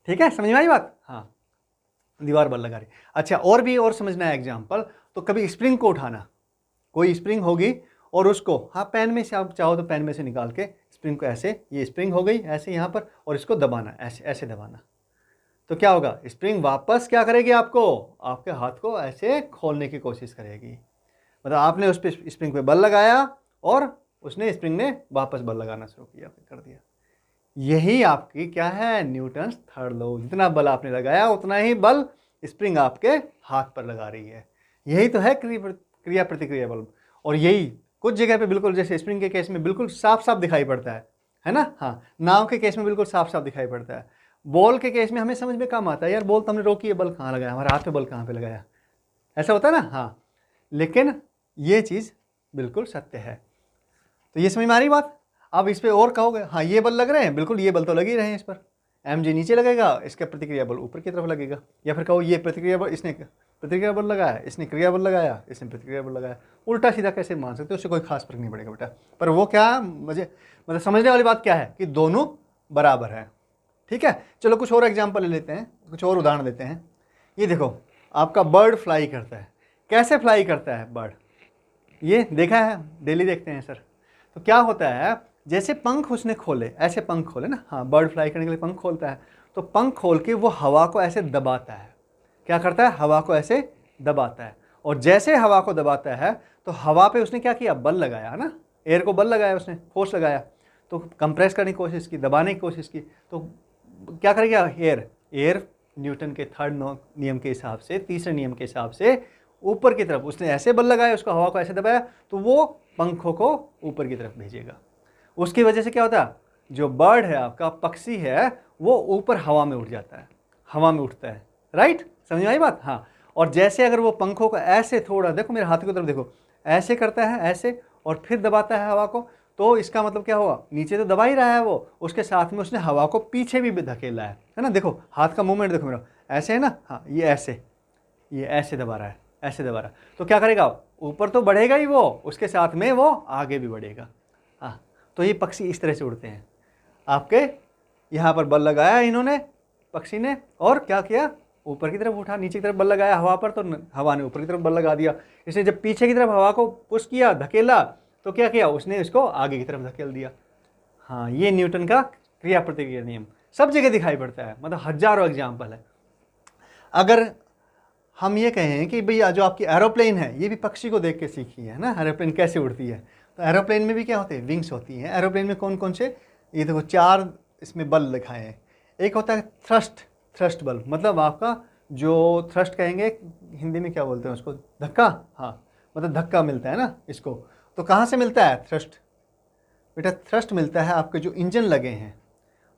ठीक है, समझ में आई बात। हाँ, दीवार बल लगा रही। अच्छा, और भी और समझना है एग्जाम्पल, तो कभी स्प्रिंग को उठाना, कोई स्प्रिंग होगी और उसको, हाँ पेन में से आप चाहो तो पेन में से निकाल के स्प्रिंग को ऐसे, ये स्प्रिंग हो गई ऐसे यहाँ पर, और इसको दबाना, ऐसे ऐसे दबाना। तो क्या होगा, स्प्रिंग वापस क्या करेगी, आपको, आपके हाथ को ऐसे खोलने की कोशिश करेगी। मतलब आपने उस पर स्प्रिंग पे बल लगाया और उसने, स्प्रिंग ने वापस बल लगाना शुरू किया, कर दिया। यही आपकी क्या है, न्यूटन्स थर्ड लॉ। जितना बल आपने लगाया उतना ही बल स्प्रिंग आपके हाथ पर लगा रही है। यही तो है क्रिया प्रतिक्रिया बल। और यही कुछ जगह पे बिल्कुल, जैसे स्प्रिंग के केस में बिल्कुल साफ साफ दिखाई पड़ता है ना। हाँ, नाव के केस में बिल्कुल साफ साफ दिखाई पड़ता है। बॉल के केस में हमें समझ में कम आता है, यार बॉल तो हमने रोकी है, बल कहाँ लगाया, हमारे हाथ पे बल कहाँ पे लगाया, ऐसा होता है ना। हाँ, लेकिन ये चीज़ बिल्कुल सत्य है। तो ये समझ में आ रही बात। अब इस पर और कहोगे हाँ ये बल लग रहे हैं, बिल्कुल ये बल तो लग ही रहे हैं इस पर। mg नीचे लगेगा, इसका प्रतिक्रिया बल ऊपर की तरफ लगेगा। या फिर कहो ये प्रतिक्रिया बल, इसने प्रतिक्रिया बल लगाया, इसने क्रिया बल लगाया, इसने प्रतिक्रिया बल लगाया। उल्टा सीधा कैसे मान सकते हो, उससे कोई खास फर्क नहीं पड़ेगा बेटा। पर वो क्या मुझे मतलब समझने वाली बात क्या है कि दोनों बराबर है। ठीक है, चलो कुछ और एग्जाम्पल ले लेते हैं, कुछ और उदाहरण देते हैं। ये देखो आपका बर्ड फ्लाई करता है। कैसे फ्लाई करता है बर्ड, ये देखा है, डेली देखते हैं सर। तो क्या होता है, जैसे पंख उसने खोले, ऐसे पंख खोले ना, हाँ बर्ड फ्लाई करने के लिए पंख खोलता है, तो पंख खोल के वो हवा को ऐसे दबाता है। क्या करता है, हवा को ऐसे दबाता है। और जैसे हवा को दबाता है तो हवा पे उसने क्या किया, बल लगाया है ना, एयर को बल लगाया, उसने फोर्स लगाया, तो कंप्रेस करने की कोशिश की, दबाने की कोशिश की। तो क्या करेगा एयर न्यूटन के थर्ड नियम के हिसाब से, तीसरे नियम के हिसाब से ऊपर की तरफ उसने ऐसे बल लगाया, उसको हवा को ऐसे दबाया, तो वो पंखों को ऊपर की तरफ भेजेगा। उसकी वजह से क्या होता है, जो बर्ड है आपका, पक्षी है, वो ऊपर हवा में उठ जाता है, हवा में उठता है। राइट, समझ में आई बात। हाँ, और जैसे अगर वो पंखों को ऐसे थोड़ा, देखो मेरे हाथ की तरफ देखो, ऐसे करता है ऐसे, और फिर दबाता है हवा को, तो इसका मतलब क्या हुआ, नीचे तो दबा ही रहा है वो, उसके साथ में उसने हवा को पीछे भी धकेला है ना। देखो हाथ का मूवमेंट देखो मेरा, ऐसे है ना, हाँ ये ऐसे दबा रहा है, ऐसे दबा रहा है, तो क्या करेगा, ऊपर तो बढ़ेगा ही वो, उसके साथ में वो आगे भी बढ़ेगा। हाँ, तो ये पक्षी इस तरह से उड़ते हैं। आपके यहाँ पर बल लगाया इन्होंने, पक्षी ने, और क्या किया, ऊपर की तरफ उठा, नीचे की तरफ बल लगाया हवा पर, तो हवा ने ऊपर की तरफ बल लगा दिया। इसने जब पीछे की तरफ हवा को पुश किया, धकेला, तो क्या किया, उसने इसको आगे की तरफ धकेल दिया। हाँ, ये न्यूटन का क्रिया प्रतिक्रिया नियम सब जगह दिखाई पड़ता है, मतलब हजारों एग्जाम्पल है। अगर हम ये कहें कि भैया जो आपकी एरोप्लेन है, ये भी पक्षी को देख के सीखी है ना, एरोप्लेन कैसे उड़ती है, तो एरोप्लेन में भी क्या होते हैं, विंग्स होती हैं। एरोप्लेन में कौन कौन से, ये देखो 4 इसमें बल लिखाए हैं। एक होता है थ्रस्ट बल, मतलब आपका जो थ्रस्ट कहेंगे हिंदी में क्या बोलते हैं उसको, धक्का। हाँ, मतलब धक्का मिलता है ना इसको। तो कहाँ से मिलता है थ्रस्ट, बेटा थ्रस्ट मिलता है आपके जो इंजन लगे हैं।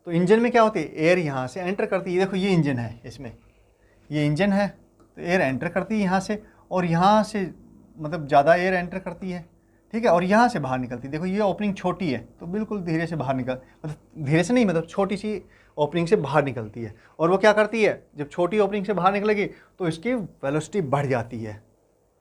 तो इंजन में क्या होती है, एयर यहाँ से एंटर करती है। देखो ये इंजन है, इसमें ये इंजन है, तो एयर एंटर करती है यहाँ से, और यहाँ से मतलब ज़्यादा एयर एंटर करती है, ठीक है, और यहाँ से बाहर निकलती है। देखो ये ओपनिंग छोटी है, तो बिल्कुल धीरे से बाहर निकल, मतलब धीरे से नहीं, मतलब छोटी सी ओपनिंग से बाहर निकलती है। और वो क्या करती है, जब छोटी ओपनिंग से बाहर निकलेगी तो इसकी वेलोसिटी बढ़ जाती है।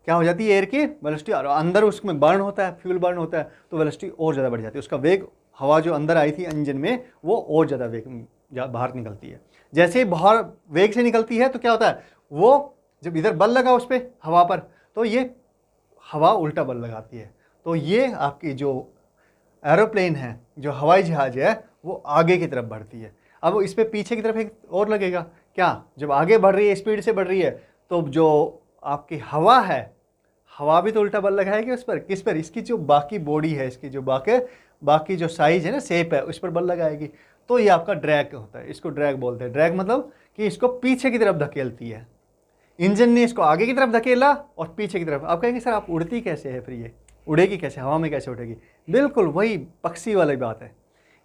क्या हो जाती है, एयर की वेलोसिटी, और अंदर उसमें बर्न होता है, फ्यूल बर्न होता है, तो वेलोसिटी और ज़्यादा बढ़ जाती है। उसका वेग, हवा जो अंदर आई थी इंजन में, वो और ज़्यादा वेग बाहर निकलती है। जैसे ही बाहर वेग से निकलती है तो क्या होता है, वो जब इधर बल लगा उस पर हवा पर, तो ये हवा उल्टा बल लगाती है। तो ये आपकी जो एरोप्लेन है, जो हवाई जहाज है, वो आगे की तरफ बढ़ती है। अब इस पर पीछे की तरफ एक और लगेगा, क्या, जब आगे बढ़ रही है, स्पीड से बढ़ रही है, तो जो आपकी हवा है, हवा भी तो उल्टा बल लगाएगी उस पर, किस पर, इसकी जो बाकी बॉडी है, इसकी जो बाकी जो साइज है ना, शेप है, उस पर बल लगाएगी। तो ये आपका ड्रैग होता है, इसको ड्रैग बोलते हैं। ड्रैग मतलब कि इसको पीछे की तरफ धकेलती है। इंजन ने इसको आगे की तरफ धकेला और पीछे की तरफ। आप कहेंगे सर आप उड़ती कैसे है, फिर ये उड़ेगी कैसे, हवा में कैसे उड़ेगी। बिल्कुल वही पक्षी वाली बात है,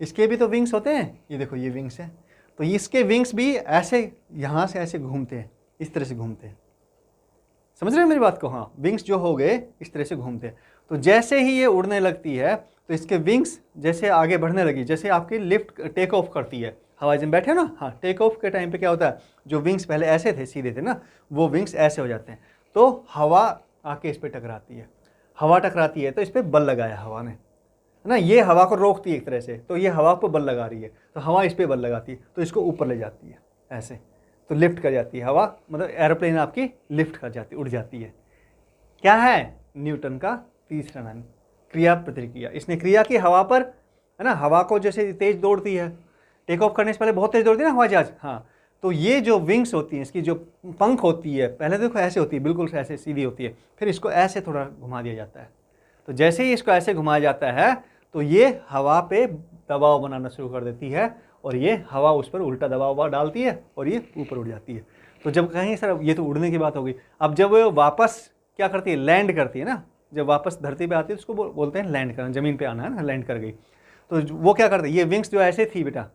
इसके भी तो विंग्स होते हैं। ये देखो ये विंग्स हैं, तो इसके विंग्स भी ऐसे यहाँ से ऐसे घूमते हैं, इस तरह से घूमते हैं। समझ रहे हैं मेरी बात को। हाँ, विंग्स जो हो गए इस तरह से घूमते हैं। तो जैसे ही ये उड़ने लगती है तो इसके विंग्स जैसे आगे बढ़ने लगी, जैसे आपकी लिफ्ट टेक ऑफ करती है, हवाई जहाज बैठे ना, हाँ, टेक ऑफ के टाइम पे क्या होता है, जो विंग्स पहले ऐसे थे, सीधे थे ना, वो विंग्स ऐसे हो जाते हैं। तो हवा आके इस पर टकराती है, हवा टकराती है तो इस पर बल लगाया हवा ने, है ना, ये हवा को रोकती है एक तरह से, तो ये हवा को बल लगा रही है, तो हवा इस पर बल लगाती है, तो इसको ऊपर ले जाती है ऐसे, तो लिफ्ट कर जाती है हवा, मतलब एरोप्लेन आपकी लिफ्ट कर जाती है, उड़ जाती है। क्या है, न्यूटन का तीसरा नाम, क्रिया प्रतिक्रिया। इसने क्रिया की हवा पर, है ना, हवा को जैसे तेज दौड़ती है, टेक ऑफ करने से पहले बहुत तेज दौड़ती है ना हवाई जहाज, हाँ, तो ये जो विंग्स होती हैं, इसकी जो पंख होती है, पहले देखो ऐसे होती है, बिल्कुल ऐसे सीधी होती है, फिर इसको ऐसे थोड़ा घुमा दिया जाता है। तो जैसे ही इसको ऐसे घुमाया जाता है तो ये हवा पे दबाव बनाना शुरू कर देती है, और ये हवा उस पर उल्टा दबाव डालती है और ये ऊपर उड़ जाती है। तो जब कहेंगे सर ये तो उड़ने की बात हो गई, अब जब वो वापस क्या करती है, लैंड करती है ना, जब वापस धरती पे आती है तो उसको बोलते हैं लैंड करना, ज़मीन पे आना है ना, लैंड कर गई। तो वो क्या करती है, ये विंग्स जो ऐसे थी बेटा,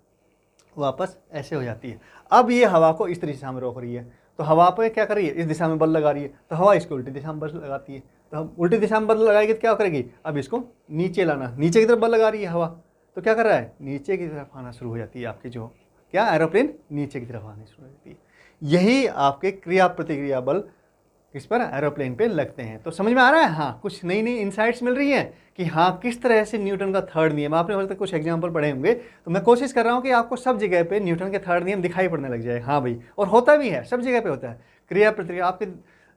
वापस ऐसे हो जाती है। अब ये हवा को इस तरीके से हम रोक रही है, तो हवा पे क्या कर रही है, इस दिशा में बल लगा रही है, तो हवा इसको उल्टी दिशा में बल लगाती है, तो हम उल्टी दिशा में बल लगाएगी तो क्या करेगी, अब इसको नीचे लाना, नीचे की तरफ बल लगा रही है हवा, तो क्या कर रहा है, नीचे की तरफ आना शुरू हो जाती है आपकी जो क्या एरोप्लेन नीचे की तरफ आनी शुरू हो जाती है। यही आपके क्रिया प्रतिक्रिया बल किस पर, एरोप्लेन पे लगते हैं। तो समझ में आ रहा है, हाँ कुछ नई नई इनसाइट्स मिल रही हैं कि हाँ किस तरह से न्यूटन का थर्ड नियम, आपने अभी तक कुछ एग्जाम्पल पढ़े होंगे, तो मैं कोशिश कर रहा हूँ कि आपको सब जगह पे न्यूटन के थर्ड नियम दिखाई पड़ने लग जाए। हाँ भाई, और होता भी है, सब जगह पे होता है। क्रिया प्रतिक्रिया, आपके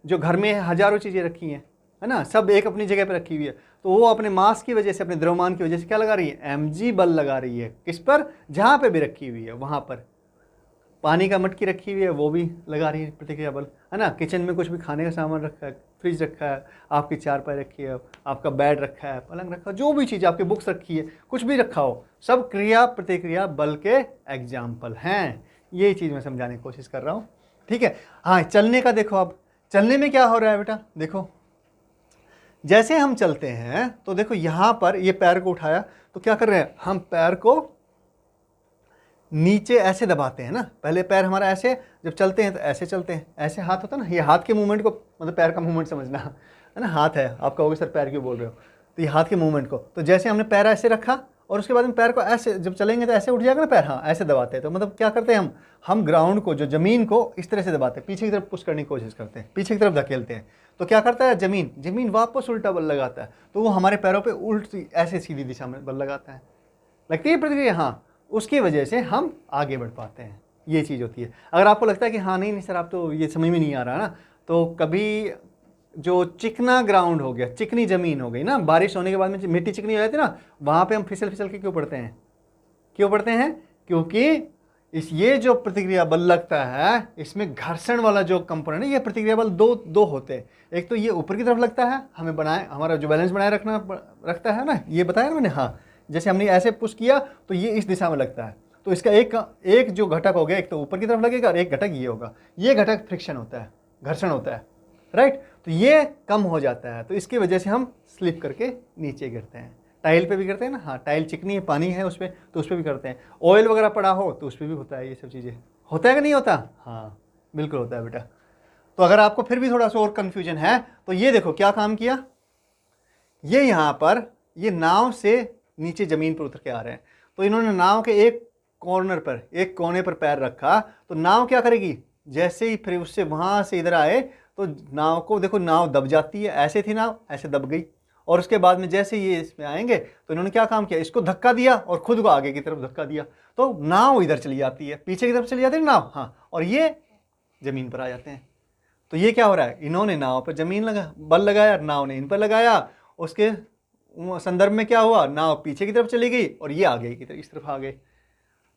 जो घर में हजारों चीज़ें रखी हैं, है ना, सब एक अपनी जगह पर रखी हुई है, तो वो अपने मास की वजह से, अपने द्रव्यमान की वजह से क्या लगा रही है, mg बल लगा रही है, किस पर, जहाँ पे भी रखी हुई है वहाँ पर। पानी का मटकी रखी हुई है, वो भी लगा रही है प्रतिक्रिया बल, है ना। किचन में कुछ भी खाने का सामान रखा है, फ्रिज रखा है, आपकी चारपाई रखी है, आपका बेड रखा है, पलंग रखा है, जो भी चीज़, आपकी बुक्स रखी है, कुछ भी रखा हो, सब क्रिया प्रतिक्रिया बल के एग्जाम्पल हैं। ये चीज़ मैं समझाने की कोशिश कर रहा हूँ, ठीक है। हाँ, चलने का देखो, अब चलने में क्या हो रहा है बेटा, देखो जैसे हम चलते हैं तो देखो यहाँ पर ये पैर को उठाया तो क्या कर रहे हैं, हम पैर को नीचे ऐसे दबाते हैं ना, पहले पैर हमारा ऐसे, जब चलते हैं तो ऐसे चलते हैं, ऐसे हाथ होता है ना, ये हाथ के मूवमेंट को, मतलब पैर का मूवमेंट समझना है ना, हाथ है, आप कहोगे सर पैर क्यों बोल रहे हो, तो ये हाथ के मूवमेंट को, तो जैसे हमने पैर ऐसे रखा और उसके बाद में पैर को ऐसे, जब चलेंगे तो ऐसे उठ जाएगा ना पैर, हाँ ऐसे दबाते हैं, तो मतलब क्या करते हैं हम ग्राउंड को, जो ज़मीन को इस तरह से दबाते हैं, पीछे की तरफ पुश करने की कोशिश करते हैं, पीछे की तरफ धकेलते हैं, तो क्या करता है ज़मीन वापस उल्टा बल लगाता है, तो वो हमारे पैरों पर उल्टी ऐसे सीधी दिशा में बल लगाता है, लगती है प्रतिक्रिया, हाँ, उसकी वजह से हम आगे बढ़ पाते हैं। ये चीज़ होती है। अगर आपको लगता है कि हाँ नहीं सर, आप तो ये समझ में नहीं आ रहा ना, तो कभी जो चिकना ग्राउंड हो गया, चिकनी ज़मीन हो गई ना, बारिश होने के बाद में मिट्टी चिकनी हो जाती है ना, वहाँ पे हम फिसल के क्यों पड़ते हैं, क्योंकि ये जो प्रतिक्रिया बल लगता है, इसमें घर्षण वाला जो कंपोनेंट है, ये प्रतिक्रिया बल दो होते हैं। एक तो ये ऊपर की तरफ लगता है, हमारा जो बैलेंस बनाए रखता है ना, ये बताया ना मैंने, हाँ जैसे हमने ऐसे पुश किया तो ये इस दिशा में लगता है, तो इसका एक जो घटक हो गया, एक तो ऊपर की तरफ लगेगा और एक घटक ये होगा, ये घटक फ्रिक्शन होता है, घर्षण होता है, राइट। तो ये कम हो जाता है, तो इसकी वजह से हम स्लिप करके नीचे गिरते हैं। टाइल पे भी करते हैं ना, हाँ टाइल चिकनी है, पानी है उस पर, तो उस पर भी करते हैं। ऑयल वगैरह पड़ा हो तो उस पर भी होता है, ये सब चीज़ें होता है कि नहीं होता, हाँ बिल्कुल होता है बेटा। तो अगर आपको फिर भी थोड़ा सा और कन्फ्यूजन है तो ये देखो क्या काम किया, ये यहाँ पर ये नाव से नीचे ज़मीन पर उतर के आ रहे हैं, तो इन्होंने नाव के एक कोने पर पैर रखा, तो नाव क्या करेगी, जैसे ही फिर उससे वहाँ से इधर आए तो नाव को देखो, नाव दब जाती है, ऐसे थी नाव, ऐसे दब गई, और उसके बाद में जैसे ये इसमें आएंगे तो इन्होंने क्या काम किया, इसको धक्का दिया और खुद को आगे की तरफ धक्का दिया, तो नाव इधर चली जाती है, पीछे की तरफ चली जाती है नाव, हाँ, और ये ज़मीन पर आ जाते हैं। तो ये क्या हो रहा है, इन्होंने नाव पर बल लगाया, नाव ने इन पर लगाया, उसके संदर्भ में क्या हुआ, नाव पीछे की तरफ चली गई और ये आगे की तरफ, इस तरफ आ गए।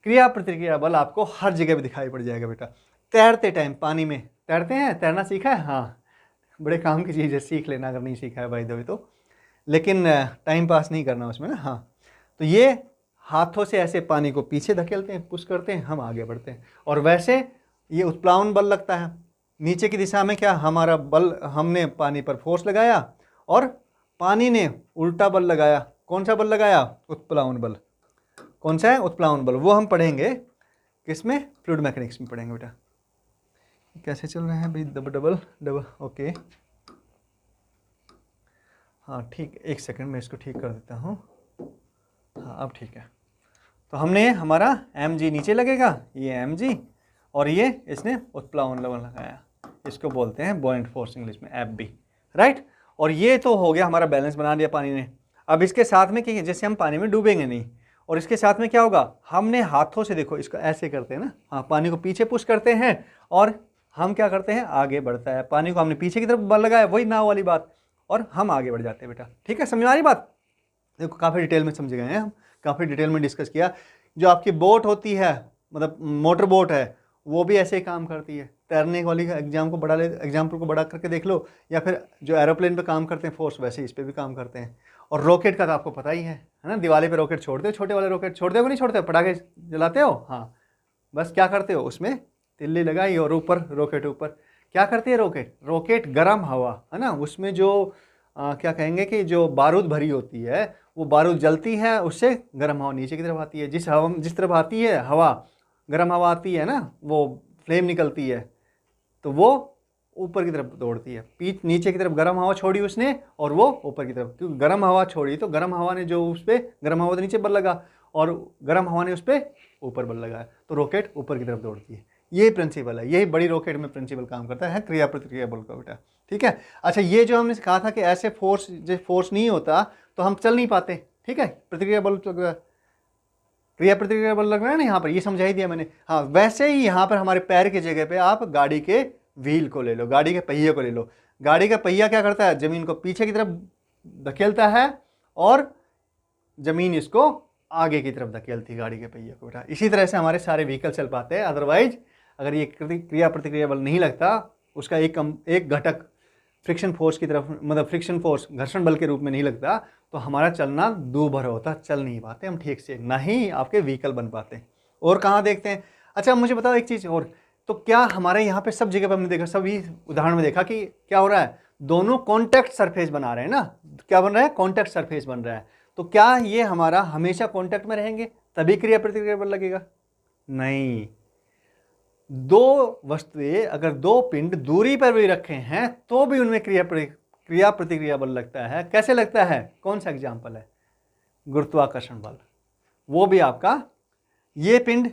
क्रिया प्रतिक्रिया बल आपको हर जगह पे दिखाई पड़ जाएगा बेटा। तैरते टाइम पानी में तैरते हैं, तैरना सीखा है, हाँ बड़े काम की चीज़ है, सीख लेना अगर नहीं सीखा है भाई दबे तो, लेकिन टाइम पास नहीं करना उसमें ना, हाँ। तो ये हाथों से ऐसे पानी को पीछे धकेलते हैं, पुश करते हैं, हम आगे बढ़ते हैं, और वैसे ये उत्प्लावन बल लगता है नीचे की दिशा में, क्या हमारा बल, हमने पानी पर फोर्स लगाया और पानी ने उल्टा बल लगाया, कौन सा बल लगाया, उत्प्लावन बल, कौन सा है, उत्प्लावन बल, वो हम पढ़ेंगे किसमें, फ्लूइड मैकेनिक्स में पढ़ेंगे बेटा। कैसे चल रहे हैं भाई, डबल ओके, हाँ ठीक, एक सेकंड में इसको ठीक कर देता हूँ, हाँ अब ठीक है। तो हमने हमारा mg नीचे लगेगा, ये mg, और ये इसने उत्प्लावन बल लगाया, इसको बोलते हैं बॉयंट फोर्स इंग्लिश में FB, राइट। और ये तो हो गया, हमारा बैलेंस बना दिया पानी ने। अब इसके साथ में क्या, जैसे हम पानी में डूबेंगे नहीं, और इसके साथ में क्या होगा, हमने हाथों से देखो इसको ऐसे करते हैं ना, हाँ पानी को पीछे पुश करते हैं और हम क्या करते हैं, आगे बढ़ता है, पानी को हमने पीछे की तरफ बल लगाया, वही नाव वाली बात, और हम आगे बढ़ जाते हैं बेटा, ठीक है, समझ आ रही बात। देखो काफ़ी डिटेल में समझ गए हैं हम, काफ़ी डिटेल में डिस्कस किया। जो आपकी बोट होती है, मतलब मोटर बोट है, वो भी ऐसे ही काम करती है। तैरने वाली एग्जाम्पल को बड़ा करके देख लो, या फिर जो एरोप्लेन पे काम करते हैं फोर्स, वैसे इस पे भी काम करते हैं। और रॉकेट का तो आपको पता ही है ना, दिवाली पे रॉकेट छोड़ते हो, छोटे वाले रॉकेट छोड़ते हो कि नहीं छोड़ते हो, पटाखे जलाते हो, हाँ बस क्या करते हो, उसमें तिल्ली लगाई और ऊपर रॉकेट, ऊपर क्या करती है रॉकेट गर्म हवा है ना, उसमें जो क्या कहेंगे कि जो बारूद भरी होती है, वो बारूद जलती है, उससे गर्म हवा नीचे की तरफ आती है, जिस तरफ आती है हवा, गर्म हवा आती है ना, वो फ्लेम निकलती है, तो वो ऊपर की तरफ दौड़ती है। पीठ नीचे की तरफ गर्म हवा छोड़ी उसने और वो ऊपर की तरफ, क्योंकि गर्म हवा छोड़ी तो गर्म हवा ने जो उस पर, गर्म हवा तो नीचे बल लगा और गर्म हवा ने उस पर ऊपर बल लगाया, तो रॉकेट ऊपर की तरफ दौड़ती है। यही प्रिंसिपल है, यही बड़ी रॉकेट में प्रिंसिपल काम करता है, क्रिया प्रतिक्रिया बल का बेटा। ठीक है। अच्छा, ये जो हमने कहा था कि ऐसे फोर्स नहीं होता तो हम चल नहीं पाते। ठीक है, प्रतिक्रिया बल, क्रिया प्रतिक्रिया बल लग रहा है ना यहाँ पर, ये समझा ही दिया मैंने। हाँ, वैसे ही यहाँ पर हमारे पैर की जगह पे आप गाड़ी के व्हील को ले लो, गाड़ी के पहिए को ले लो। गाड़ी का पहिया क्या करता है, जमीन को पीछे की तरफ धकेलता है और जमीन इसको आगे की तरफ धकेलती है, गाड़ी के पहिए को बेटा। इसी तरह से हमारे सारे व्हीकल चल पाते हैं। अदरवाइज अगर ये क्रिया प्रतिक्रिया बल नहीं लगता, उसका एक घटक फ्रिक्शन फोर्स की तरफ, मतलब फ्रिक्शन फोर्स घर्षण बल के रूप में नहीं लगता, तो हमारा चलना दूभर होता, चल नहीं पाते हम ठीक से, ना ही आपके व्हीकल बन पाते। और कहाँ देखते हैं? अच्छा, मुझे बताओ एक चीज़ और, तो क्या हमारे यहाँ पे सब जगह पर हमने देखा, सभी उदाहरण में देखा कि क्या हो रहा है, दोनों कॉन्टैक्ट सरफेस बना रहे हैं ना। क्या बन रहा है? कॉन्टैक्ट सरफेस बन रहा है। तो क्या ये हमारा हमेशा कॉन्टैक्ट में रहेंगे तभी क्रिया प्रतिक्रिया बल लगेगा? नहीं। दो वस्तुएं अगर दो पिंड दूरी पर भी रखे हैं तो भी उनमें क्रिया प्रतिक्रिया बल लगता है। कैसे लगता है? कौन सा एग्जाम्पल है? गुरुत्वाकर्षण बल। वो भी आपका, ये पिंड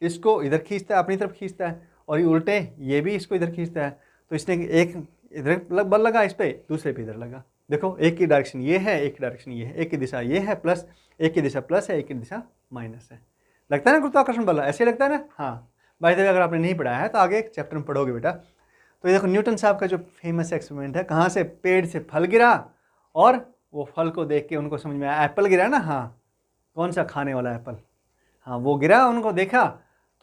इसको इधर खींचता है, अपनी तरफ खींचता है, और ये उल्टे ये भी इसको इधर खींचता है। तो इसने एक इधर बल लगा इस पर, दूसरे पे इधर लगा। देखो, एक की डायरेक्शन ये है, एक की डायरेक्शन ये है, एक की दिशा ये है प्लस, एक की दिशा प्लस है, एक की दिशा माइनस है। लगता है ना गुरुत्वाकर्षण बल? ऐसे लगता है ना। हाँ भाई, अगर आपने नहीं पढ़ाया है तो आगे एक चैप्टर में पढ़ोगे बेटा। तो ये देखो, न्यूटन साहब का जो फेमस एक्सपेरिमेंट है, कहाँ से पेड़ से फल गिरा और वो फल को देख के उनको समझ में आया, एप्पल गिरा ना, हाँ, कौन सा खाने वाला एप्पल, हाँ वो गिरा, उनको देखा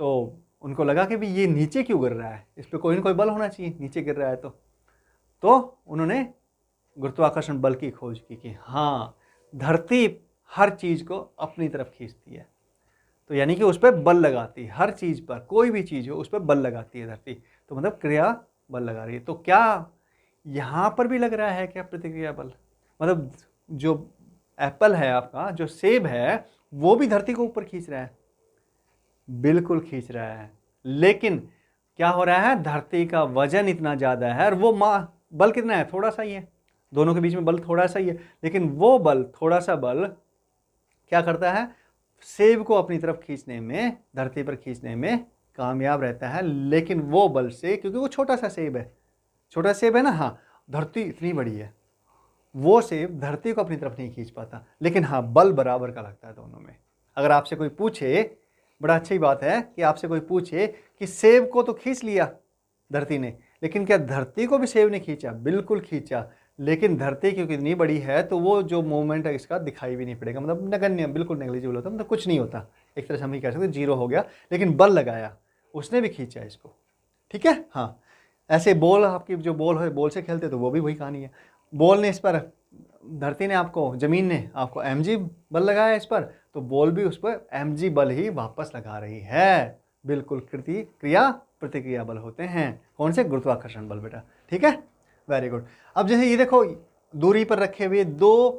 तो उनको लगा कि भी ये नीचे क्यों गिर रहा है, इस पर कोई ना कोई बल होना चाहिए, नीचे गिर रहा है। तो उन्होंने गुरुत्वाकर्षण बल की खोज की कि हाँ, धरती हर चीज़ को अपनी तरफ खींचती है, तो यानी कि उस पर बल लगाती है, हर चीज़ पर, कोई भी चीज़ हो उस पर बल लगाती है धरती, तो मतलब क्रिया बल लगा रही है। तो क्या यहाँ पर भी लग रहा है क्या प्रतिक्रिया बल? मतलब जो एप्पल है आपका, जो सेब है, वो भी धरती को ऊपर खींच रहा है, बिल्कुल खींच रहा है। लेकिन क्या हो रहा है, धरती का वजन इतना ज़्यादा है और वो बल कितना है, थोड़ा सा ही है, दोनों के बीच में बल थोड़ा सा ही है, लेकिन वो बल, थोड़ा सा बल क्या करता है, सेब को अपनी तरफ खींचने में, धरती पर खींचने में कामयाब रहता है। लेकिन वो बल से, क्योंकि वो छोटा सा सेब है, छोटा सेब है ना, हाँ, धरती इतनी बड़ी है, वो सेब धरती को अपनी तरफ नहीं खींच पाता, लेकिन हाँ, बल बराबर का लगता है दोनों में। अगर आपसे कोई पूछे, बड़ा अच्छी बात है कि आपसे कोई पूछे कि सेब को तो खींच लिया धरती ने, लेकिन क्या धरती को भी सेब ने खींचा? बिल्कुल खींचा, लेकिन धरती क्योंकि इतनी बड़ी है तो वो जो मूवमेंट है इसका दिखाई भी नहीं पड़ेगा, मतलब नगण्य, बिल्कुल नेग्लिजिबल होता है, मतलब कुछ नहीं होता, एक तरह से हम ही कह सकते हैं जीरो हो गया। लेकिन बल लगाया, उसने भी खींचा इसको। ठीक है, हाँ। ऐसे बॉल, आपकी जो बॉल है, बॉल से खेलते तो वो भी वही कहानी है। बॉल ने इस पर, धरती ने आपको, जमीन ने आपको mg बल लगाया इस पर, तो बॉल भी उस पर mg बल ही वापस लगा रही है। बिल्कुल क्रिया प्रतिक्रिया बल होते हैं। कौन से? गुरुत्वाकर्षण बल बेटा। ठीक है, वेरी गुड। अब जैसे ये देखो, दूरी पर रखे हुए दो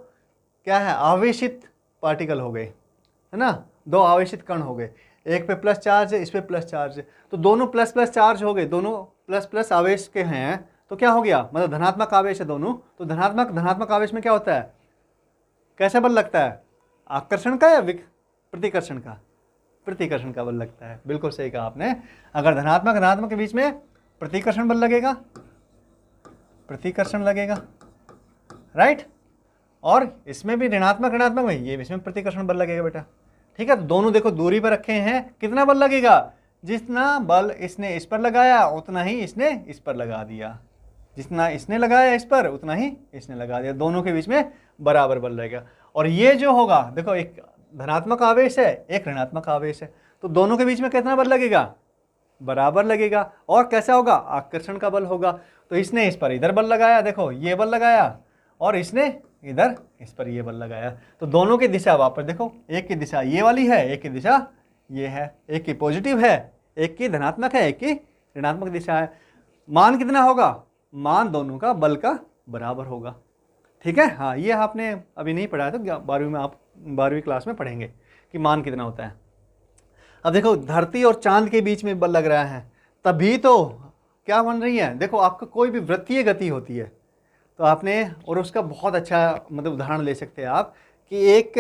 क्या है, आवेशित पार्टिकल हो गए, है ना, दो आवेशित कण हो गए, एक पे प्लस चार्ज है, इस पे प्लस चार्ज है, तो दोनों प्लस प्लस चार्ज हो गए, दोनों प्लस प्लस आवेश के हैं, तो क्या हो गया, मतलब धनात्मक आवेश है दोनों, तो धनात्मक आवेश में क्या होता है, कैसा बल लगता है, आकर्षण का या प्रतिकर्षण का? प्रतिकर्षण का बल लगता है। बिल्कुल सही कहा आपने। अगर धनात्मक के बीच में प्रतिकर्षण बल लगेगा, प्रतिकर्षण लगेगा, राइट, और इसमें भी ऋणात्मक में ये इसमें प्रतिकर्षण बल लगेगा बेटा। ठीक है, तो दोनों देखो दूरी पर रखे हैं, कितना बल लगेगा, जितना बल इसने इस पर लगाया उतना ही इसने इस पर लगा दिया, जितना इसने लगाया इस पर उतना ही इसने लगा दिया, दोनों के बीच में बराबर बल रहेगा। और ये जो होगा, देखो, एक धनात्मक आवेश है, एक ऋणात्मक आवेश है, तो दोनों के बीच में कितना बल लगेगा, बराबर लगेगा। और कैसा होगा, आकर्षण का बल होगा। तो इसने इस पर इधर बल लगाया, देखो ये बल लगाया, और इसने इधर इस पर ये बल लगाया, तो दोनों की दिशा वापस देखो, एक की दिशा ये वाली है, एक की दिशा ये है, एक की पॉजिटिव है, एक की धनात्मक है, एक की ऋणात्मक दिशा है। मान कितना होगा, मान दोनों का बल का बराबर होगा। ठीक है, हाँ, ये आपने अभी नहीं पढ़ा है, तो 12वीं में आप 12वीं क्लास में पढ़ेंगे कि मान कितना होता है। अब देखो, धरती और चांद के बीच में बल लग रहा है, तभी तो क्या बन रही है, देखो आपका कोई भी वृत्तीय गति होती है तो आपने, और उसका बहुत अच्छा मतलब उदाहरण ले सकते हैं आप कि एक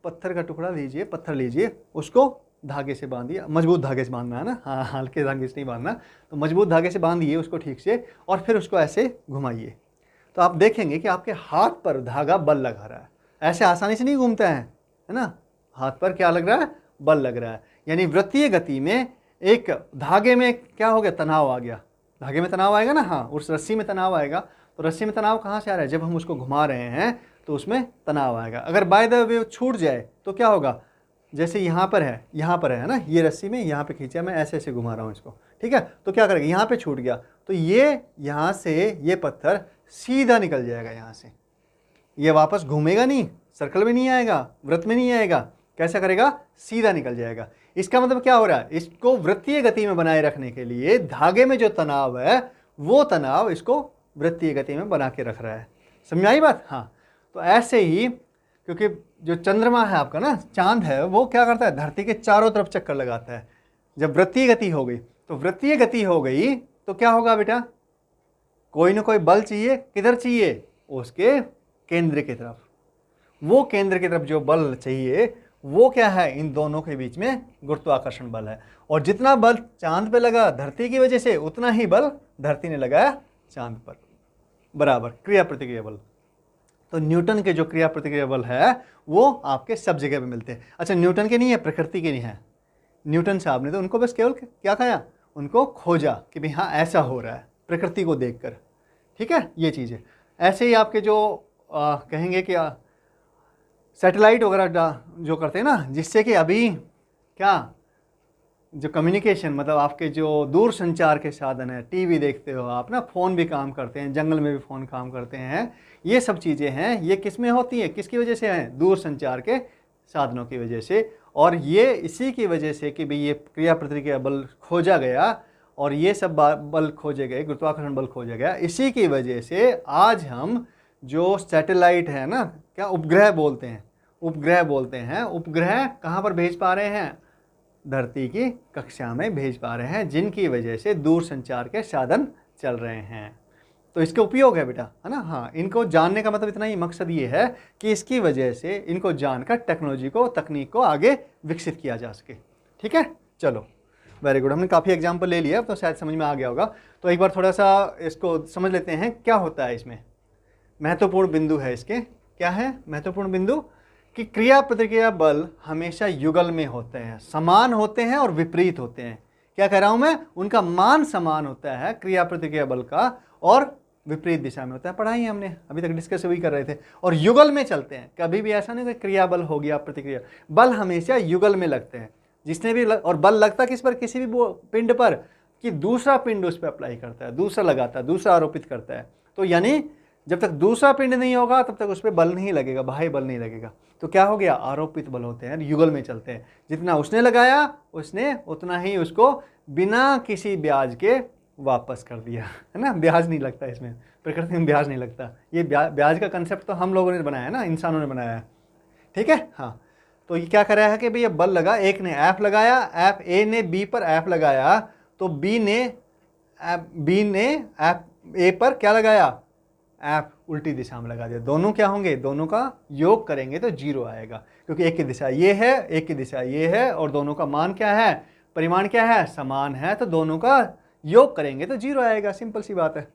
पत्थर का टुकड़ा लीजिए, पत्थर लीजिए, उसको धागे से बांधिए, मजबूत धागे से बांधना है ना, हाँ हल्के धागे से नहीं बांधना, तो मजबूत धागे से बांधिए उसको ठीक से, और फिर उसको ऐसे घुमाइए, तो आप देखेंगे कि आपके हाथ पर धागा बल लगा रहा है, ऐसे आसानी से नहीं घूमता है ना, हाथ पर क्या लग रहा है, बल लग रहा है। यानी वृत्तीय गति में एक धागे में क्या हो गया, तनाव आ गया, धागे में तनाव आएगा ना, हाँ उस रस्सी में तनाव आएगा, तो रस्सी में तनाव कहाँ से आ रहा है, जब हम उसको घुमा रहे हैं तो उसमें तनाव आएगा। अगर बाय द वे छूट जाए तो क्या होगा, जैसे यहाँ पर है ना, ये रस्सी में यहाँ पे खींचा, मैं ऐसे ऐसे घुमा रहा हूँ इसको, ठीक है, तो क्या करेगा, यहाँ पे छूट गया, तो ये यहाँ से ये पत्थर सीधा निकल जाएगा, यहाँ से ये वापस घूमेगा नहीं, सर्कल में नहीं आएगा, वृत्त में नहीं आएगा, कैसा करेगा, सीधा निकल जाएगा। इसका मतलब क्या हो रहा है, इसको वृत्तीय गति में बनाए रखने के लिए धागे में जो तनाव है वो तनाव इसको वृत्तीय गति में बना के रख रहा है। समझ आई बात? हाँ, तो ऐसे ही क्योंकि जो चंद्रमा है आपका ना, चांद है, वो क्या करता है, धरती के चारों तरफ चक्कर लगाता है। जब वृत्तीय गति हो गई, तो वृत्तीय गति हो गई तो क्या होगा बेटा, कोई ना कोई बल चाहिए, किधर चाहिए, उसके केंद्र की तरफ। वो केंद्र की तरफ जो बल चाहिए वो क्या है, इन दोनों के बीच में गुरुत्वाकर्षण बल है। और जितना बल चांद पे लगा धरती की वजह से, उतना ही बल धरती ने लगाया चांद पर, बराबर क्रिया प्रतिक्रिया बल। तो न्यूटन के जो क्रिया प्रतिक्रिया बल है वो आपके सब जगह पे मिलते हैं। अच्छा, न्यूटन के नहीं है, प्रकृति के नहीं है। न्यूटन साहब ने तो उनको बस केवल क्या खाया, उनको खोजा कि भाई हाँ ऐसा हो रहा है प्रकृति को देखकर, ठीक है, ये चीज़ें। ऐसे ही आपके जो कहेंगे कि सैटेलाइट वगैरह जो करते हैं ना, जिससे कि अभी क्या जो कम्युनिकेशन, मतलब आपके जो दूर संचार के साधन है, टीवी देखते हो आप ना, फ़ोन भी काम करते हैं, जंगल में भी फ़ोन काम करते हैं, ये सब चीज़ें हैं, ये किस में होती हैं, किसकी वजह से हैं, दूर संचार के साधनों की वजह से। और ये इसी की वजह से कि भाई ये क्रिया प्रतिक्रिया बल खोजा गया और ये सब बल खोजे गए, गुरुत्वाकर्षण बल खोजा गया, इसी की वजह से आज हम जो सैटेलाइट है ना, क्या उपग्रह बोलते हैं, उपग्रह कहाँ पर भेज पा रहे हैं, धरती की कक्षा में भेज पा रहे हैं, जिनकी वजह से दूर संचार के साधन चल रहे हैं। तो इसके उपयोग है बेटा, है ना। हाँ, इनको जानने का मतलब इतना ही मकसद ये है कि इसकी वजह से इनको जानकर टेक्नोलॉजी को, तकनीक को आगे विकसित किया जा सके। ठीक है, चलो वेरी गुड, हमने काफ़ी एग्जाम्पल ले लिया, तो शायद समझ में आ गया होगा। तो एक बार थोड़ा सा इसको समझ लेते हैं, क्या होता है इसमें। महत्वपूर्ण बिंदु है इसके, क्या है महत्वपूर्ण बिंदु, कि क्रिया प्रतिक्रिया बल हमेशा युगल में होते हैं, समान होते हैं और विपरीत होते हैं। क्या कह रहा हूं मैं, उनका मान समान होता है क्रिया प्रतिक्रिया बल का, और विपरीत दिशा में होता है। पढ़ाई हमने अभी तक डिस्कस वही कर रहे थे, और युगल में चलते हैं। कभी भी ऐसा नहीं कि क्रिया बल हो गया प्रतिक्रिया बल, हमेशा युगल में लगते हैं। जिसने भी और बल लगता किस पर, किसी भी पिंड पर, कि दूसरा पिंड उस पर अप्लाई करता है, दूसरा लगाता है, दूसरा आरोपित करता है। तो यानी जब तक दूसरा पिंड नहीं होगा तब तक उस पर बल नहीं लगेगा, बाह्य बल नहीं लगेगा। तो क्या हो गया, आरोपित बल होते हैं, युगल में चलते हैं। जितना उसने लगाया उसने उतना ही उसको बिना किसी ब्याज के वापस कर दिया, है ना। ब्याज नहीं लगता इसमें, प्रकृति में ब्याज नहीं लगता। ये ब्याज का कंसेप्ट तो हम लोगों ने बनाया है ना, इंसानों ने बनाया है। ठीक है, हाँ। तो ये क्या कर रहा है कि भैया बल लगा, एक ने एफ लगाया, एफ ए ने बी पर एफ लगाया, तो बी ने एफ ए पर क्या लगाया, एफ उल्टी दिशा में लगा दिया। दोनों क्या होंगे, दोनों का योग करेंगे तो जीरो आएगा, क्योंकि एक की दिशा ये है, एक की दिशा ये है, और दोनों का मान क्या है, परिमाण क्या है, समान है। तो दोनों का योग करेंगे तो जीरो आएगा, सिंपल सी बात है।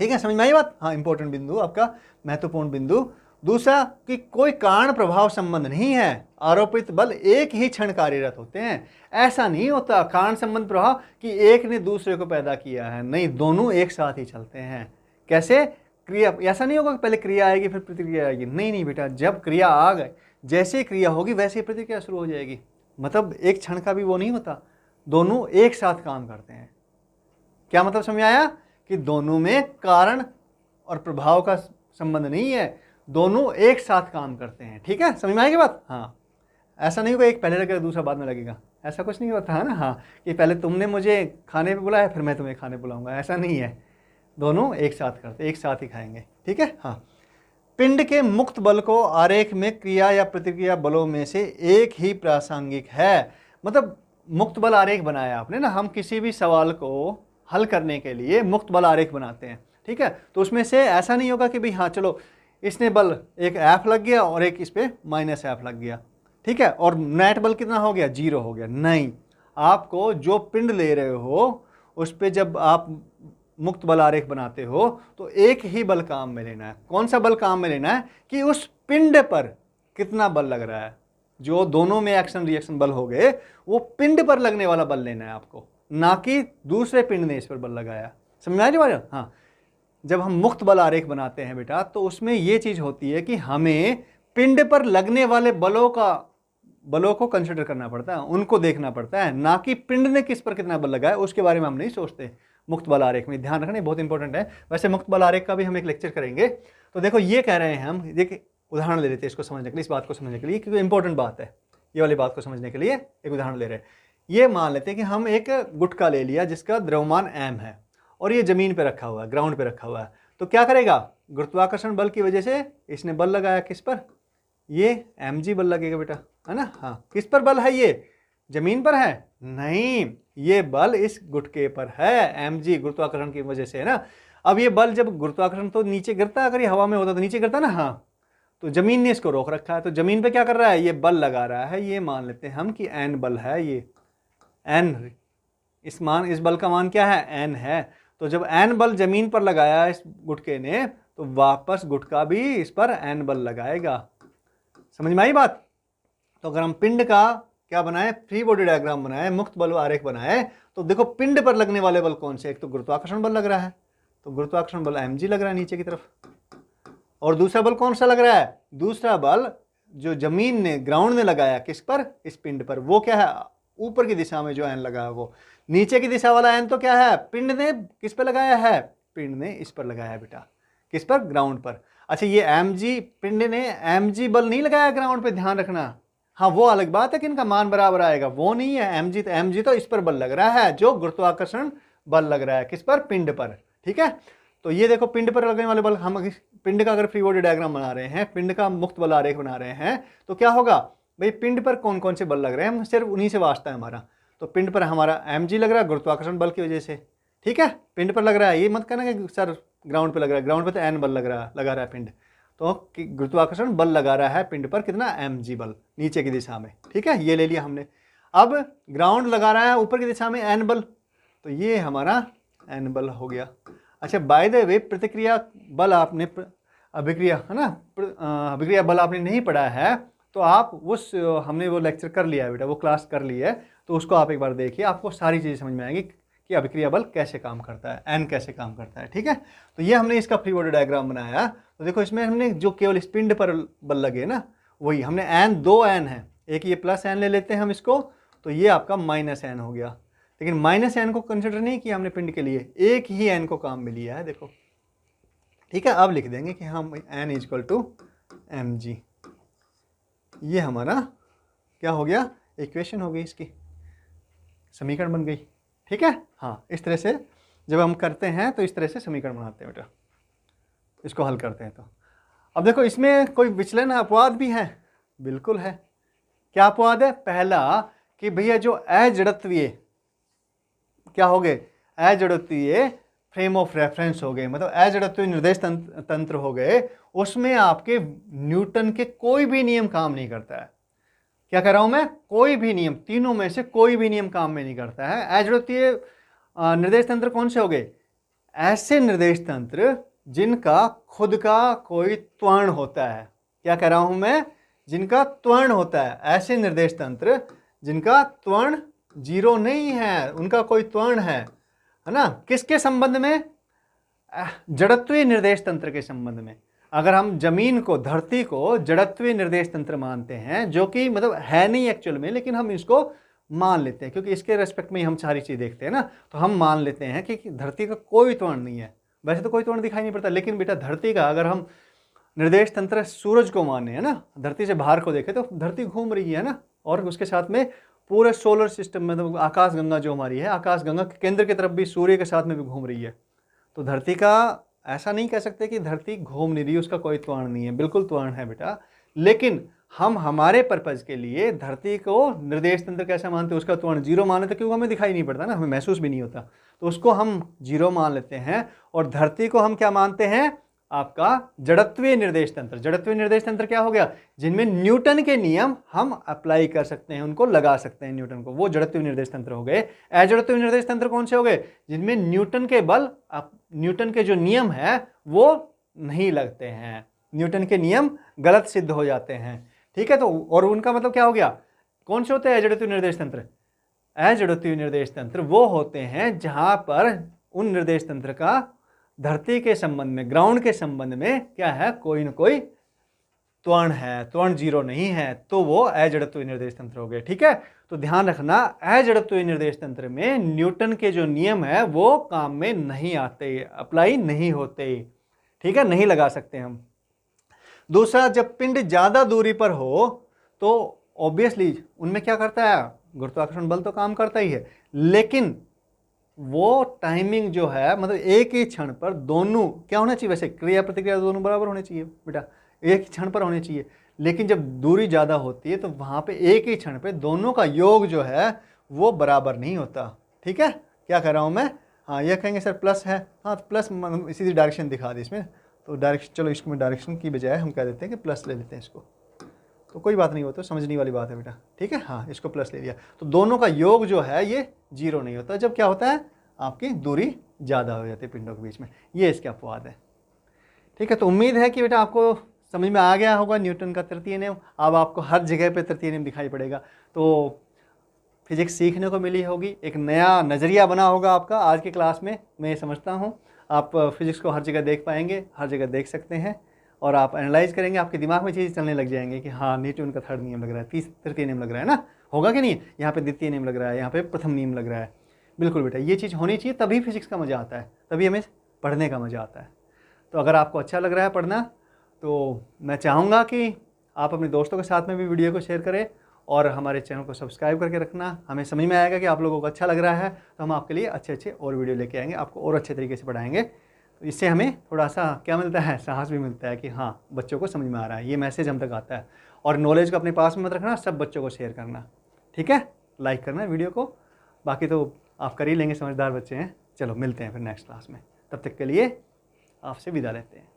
ठीक है, समझ में आई बात। हाँ, इंपॉर्टेंट बिंदु आपका, महत्वपूर्ण बिंदु। दूसरा कि कोई कारण प्रभाव संबंध नहीं है, आरोपित बल एक ही क्षण कार्यरत होते हैं। ऐसा नहीं होता कारण संबंध प्रभाव कि एक ने दूसरे को पैदा किया है, नहीं, दोनों एक साथ ही चलते हैं। कैसे, क्रिया, ऐसा नहीं होगा कि पहले क्रिया आएगी फिर प्रतिक्रिया आएगी, नहीं बेटा, जब क्रिया आ गए, जैसे क्रिया होगी वैसे ही प्रतिक्रिया शुरू हो जाएगी। मतलब एक क्षण का भी वो नहीं होता, दोनों एक साथ काम करते हैं। क्या मतलब समझ आया, कि दोनों में कारण और प्रभाव का संबंध नहीं है, दोनों एक साथ काम करते हैं। ठीक है, समझ में आएगी बात। हाँ, ऐसा नहीं होगा एक पहले लगेगा दूसरा बाद में लगेगा, ऐसा कुछ नहीं होता है ना। हाँ, कि पहले तुमने मुझे खाने पे बुलाया फिर मैं तुम्हें खाने बुलाऊंगा, ऐसा नहीं है। दोनों एक साथ करते, एक साथ ही खाएंगे। ठीक है, हाँ। पिंड के मुक्त बल को आरेख में क्रिया या प्रतिक्रिया बलों में से एक ही प्रासंगिक है। मतलब मुक्त बल आरेख बनाया आपने ना, हम किसी भी सवाल को हल करने के लिए मुक्त बल आरेख बनाते हैं, ठीक है। तो उसमें से ऐसा नहीं होगा कि भाई हाँ चलो इसने बल एक F लग गया और एक इस पे -F लग गया, ठीक है, और नेट बल कितना हो गया, 0 हो गया। नहीं, आपको जो पिंड ले रहे हो उस पे जब आप मुक्त बल आरेख बनाते हो तो एक ही बल काम में लेना है। कौन सा बल काम में लेना है कि उस पिंड पर कितना बल लग रहा है। जो दोनों में एक्शन रिएक्शन बल हो गए वो पिंड पर लगने वाला बल लेना है आपको, ना कि दूसरे पिंड ने इस पर बल लगाया। समझ में आ रही बात? हाँ, जब हम मुक्त बल आरेख बनाते हैं बेटा तो उसमें ये चीज होती है कि हमें पिंड पर लगने वाले बलों को कंसिडर करना पड़ता है, उनको देखना पड़ता है, ना कि पिंड ने किस पर कितना बल लगाया उसके बारे में हम नहीं सोचते। मुक्त बल आरेख में ध्यान रखना बहुत इंपॉर्टेंट है। वैसे मुक्त बल आरेख का भी हम एक लेक्चर करेंगे। तो देखो ये कह रहे हैं हम, देखिए उदाहरण ले लेते हैं इसको समझने के लिए, इस बात को समझने के लिए, क्योंकि इंपॉर्टेंट बात है ये वाली बात को समझने के लिए एक उदाहरण ले रहे हैं। ये मान लेते हैं कि हम एक गुटका ले लिया जिसका द्रव्यमान m है और ये जमीन पे रखा हुआ है, ग्राउंड पे रखा हुआ है। तो क्या करेगा, गुरुत्वाकर्षण बल की वजह से इसने बल लगाया किस पर, ये mg बल लगेगा बेटा, है ना। हाँ, किस पर बल है, ये जमीन पर है, नहीं, ये बल इस गुटके पर है, mg गुरुत्वाकर्षण की वजह से, है ना। अब ये बल जब गुरुत्वाकर्षण तो नीचे गिरता, अगर ये हवा में होता तो नीचे गिरता ना, हाँ, तो जमीन ने इसको रोक रखा है, तो जमीन पे क्या कर रहा है, ये बल लगा रहा है। ये मान लेते हैं हम कि n बल है, ये n, इस बल का मान क्या है, n है। तो जब n बल जमीन पर लगाया इस गुटके ने, तो वापस गुटका भी इस पर n बल लगाएगा। समझ में आई बात? तो अगर हम पिंड का क्या बनाए, फ्री बॉडी डायग्राम बनाए, मुक्त बल आरेख बनाए, तो देखो पिंड पर लगने वाले बल कौन से, एक तो गुरुत्वाकर्षण बल लग रहा है, तो गुरुत्वाकर्षण बल mg लग रहा है नीचे की तरफ, और दूसरा बल कौन सा लग रहा है, दूसरा बल जो जमीन ने, ग्राउंड ने लगाया किस पर, इस पिंड पर, वो क्या है, ऊपर की दिशा में जो n लगा है वो। नीचे की दिशा वाला n तो क्या है, पिंड ने किस पर लगाया है, पिंड ने इस पर लगाया है बेटा, किस पर, ग्राउंड पर। अच्छा, ये mg, पिंड ने mg बल नहीं लगाया ग्राउंड पे, ध्यान रखना। हाँ, वो अलग बात है कि इनका मान बराबर आएगा, वो नहीं है। mg तो इस पर बल लग रहा है, जो गुरुत्वाकर्षण बल लग रहा है किस पर, पिंड पर, ठीक है। तो ये देखो पिंड पर लगने वाले बल, हम पिंड का अगर फ्री बॉडी डायग्राम बना रहे हैं, पिंड का मुक्त बल आरेख बना रहे हैं, तो क्या होगा भाई, पिंड पर कौन कौन से बल लग रहे हैं, हम सिर्फ उन्हीं से वास्ता है हमारा। तो पिंड पर हमारा mg लग रहा है गुरुत्वाकर्षण बल की वजह से, ठीक है, पिंड पर लग रहा है। ये मत कहना कि सर ग्राउंड पे लग रहा है, ग्राउंड पे तो n बल लगा रहा है पिंड, तो गुरुत्वाकर्षण बल लगा रहा है पिंड पर कितना, mg बल नीचे की दिशा में, ठीक है, ये ले लिया हमने। अब ग्राउंड लगा रहा है ऊपर की दिशा में n बल, तो ये हमारा n बल हो गया। अच्छा, बाय द वे प्रतिक्रिया बल आपने, अभिक्रिया है ना, अभिक्रिया बल आपने नहीं पढ़ा है, तो आप उस, हमने वो लेक्चर कर लिया है बेटा, वो क्लास कर ली है, तो उसको आप एक बार देखिए, आपको सारी चीज़ें समझ में आएंगी कि अभिक्रिया बल कैसे काम करता है, n कैसे काम करता है, ठीक है। तो ये हमने इसका फ्री बॉडी डायग्राम बनाया। तो देखो इसमें हमने जो केवल इस पिंड पर बल लगे ना, वही हमने n, 2 n है, एक ये प्लस n ले लेते हैं हम इसको, तो ये आपका -n हो गया। लेकिन -n को कंसिडर नहीं किया हमने पिंड के लिए, एक ही n को काम में लिया है, देखो, ठीक है। अब लिख देंगे कि हम n = mg, ये हमारा क्या हो गया, इक्वेशन हो गई, इसकी समीकरण बन गई, ठीक है। हाँ, इस तरह से जब हम करते हैं तो इस तरह से समीकरण बनाते हैं बेटा, इसको हल करते हैं। तो अब देखो इसमें कोई विचलन अपवाद भी है, बिल्कुल है। क्या अपवाद है, पहला कि भैया जो अजड़त्वीय क्या हो गए, अजड़त्वीय फ्रेम ऑफ रेफरेंस हो गए, मतलब अजड़त्वीय निर्देश तंत्र हो गए, उसमें आपके न्यूटन के कोई भी नियम काम नहीं करता है। क्या कह रहा हूं मैं, कोई भी नियम, तीनों में से कोई भी नियम काम में नहीं करता है। अजड़त्वीय निर्देश तंत्र कौन से हो गए, ऐसे निर्देश तंत्र जिनका खुद का कोई त्वरण होता है। क्या कह रहा हूं मैं, जिनका त्वरण होता है, ऐसे निर्देश तंत्र जिनका त्वरण 0 नहीं है, उनका कोई त्वरण है ना, किसके संबंध में, जड़त्वीय निर्देश तंत्र के संबंध में। अगर हम जमीन को, धरती को जड़त्वीय निर्देश तंत्र मानते हैं, जो कि मतलब है नहीं एक्चुअल में, लेकिन हम इसको मान लेते हैं क्योंकि इसके रेस्पेक्ट में हम सारी चीज़ देखते हैं ना, तो हम मान लेते हैं कि धरती का कोई त्वरण नहीं है। वैसे तो कोई त्वरण दिखाई नहीं पड़ता, लेकिन बेटा धरती का अगर हम निर्देश तंत्र सूरज को माने, है ना, धरती से बाहर को देखें तो धरती घूम रही है ना, और उसके साथ में पूरे सोलर सिस्टम में, मतलब आकाश गंगा जो हमारी है, आकाश गंगा के केंद्र की तरफ भी सूर्य के साथ में भी घूम रही है। तो धरती का ऐसा नहीं कह सकते कि धरती घूम नहीं रही, उसका कोई त्वरण नहीं है, बिल्कुल त्वरण है बेटा। लेकिन हम हमारे पर्पज़ के लिए धरती को निर्देश तंत्र कैसा मानते हैं, उसका त्वरण जीरो मान लेते, क्योंकि हमें दिखाई नहीं पड़ता ना, हमें महसूस भी नहीं होता, तो उसको हम जीरो मान लेते हैं। और धरती को हम क्या मानते हैं, आपका जड़त्वीय निर्देश तंत्र। जड़त्वीय निर्देश तंत्र क्या हो गया, जिनमें न्यूटन के नियम हम अप्लाई कर सकते हैं, उनको लगा सकते हैं न्यूटन को, वो जड़त्वीय निर्देश तंत्र हो गए। अजड़त्वीय निर्देश तंत्र कौन से हो गए, जिनमें न्यूटन के बल, न्यूटन के जो नियम है वो नहीं लगते हैं, न्यूटन के नियम गलत सिद्ध हो जाते हैं। ठीक है, तो और उनका मतलब क्या हो गया, कौन से होते हैं अजड़त्वीय निर्देश तंत्र। अजड़त्वीय निर्देश तंत्र वो होते हैं जहां पर उन निर्देश तंत्र का धरती के संबंध में, ग्राउंड के संबंध में क्या है, कोई न कोई त्वरण है, त्वरण जीरो नहीं है, तो वो अजड़त्वीय निर्देश तंत्र हो गए। ठीक है, तो ध्यान रखना, अजड़त्वीय निर्देश तंत्र में न्यूटन के जो नियम है वो काम में नहीं आते, अप्लाई नहीं होते। ठीक है, नहीं लगा सकते हम। दूसरा, जब पिंड ज्यादा दूरी पर हो तो ऑब्वियसली उनमें क्या करता है, गुरुत्वाकर्षण बल तो काम करता ही है, लेकिन वो टाइमिंग जो है, मतलब एक ही क्षण पर दोनों क्या होना चाहिए, वैसे क्रिया प्रतिक्रिया दोनों बराबर होने चाहिए बेटा, एक ही क्षण पर होने चाहिए। लेकिन जब दूरी ज़्यादा होती है तो वहाँ पे एक ही क्षण पे दोनों का योग जो है वो बराबर नहीं होता। ठीक है, क्या कर रहा हूँ मैं, हाँ ये कहेंगे सर प्लस है, हाँ तो प्लस इसी डायरेक्शन दिखा दी इसमें, तो डायरेक्शन, चलो इसमें डायरेक्शन की बजाय हम कह देते हैं कि प्लस ले लेते हैं इसको, तो कोई बात नहीं, हो तो समझने वाली बात है बेटा। ठीक है, हाँ इसको प्लस ले लिया, तो दोनों का योग जो है ये जीरो नहीं होता जब क्या होता है, आपकी दूरी ज़्यादा हो जाती है पिंडों के बीच में। ये इसके अपवाद है। ठीक है, तो उम्मीद है कि बेटा आपको समझ में आ गया होगा न्यूटन का तृतीय नियम। अब आपको हर जगह पे तृतीय नियम दिखाई पड़ेगा, तो फिजिक्स सीखने को मिली होगी, एक नया नज़रिया बना होगा आपका आज की क्लास में, मैं ये समझता हूँ। आप फिजिक्स को हर जगह देख पाएंगे, हर जगह देख सकते हैं, और आप एनालाइज करेंगे, आपके दिमाग में चीज़ चलने लग जाएंगे कि हाँ न्यूटन का थर्ड नियम लग रहा है, तृतीय नियम लग रहा है ना, होगा कि नहीं, यहाँ पे द्वितीय नियम लग रहा है, यहाँ पे प्रथम नियम लग रहा है। बिल्कुल बेटा, ये चीज़ होनी चाहिए, तभी फिजिक्स का मज़ा आता है, तभी हमें पढ़ने का मज़ा आता है। तो अगर आपको अच्छा लग रहा है पढ़ना, तो मैं चाहूँगा कि आप अपने दोस्तों के साथ में भी वीडियो को शेयर करें, और हमारे चैनल को सब्सक्राइब करके रखना। हमें समझ में आएगा कि आप लोगों को अच्छा लग रहा है, तो हम आपके लिए अच्छे अच्छे और वीडियो लेके आएंगे, आपको और अच्छे तरीके से पढ़ाएंगे। तो इससे हमें थोड़ा सा क्या मिलता है, साहस भी मिलता है कि हाँ बच्चों को समझ में आ रहा है, ये मैसेज हम तक आता है। और नॉलेज को अपने पास में मत रखना, सब बच्चों को शेयर करना। ठीक है, लाइक करना वीडियो को, बाकी तो आप कर ही लेंगे, समझदार बच्चे हैं। चलो मिलते हैं फिर नेक्स्ट क्लास में, तब तक के लिए आपसे विदा लेते हैं।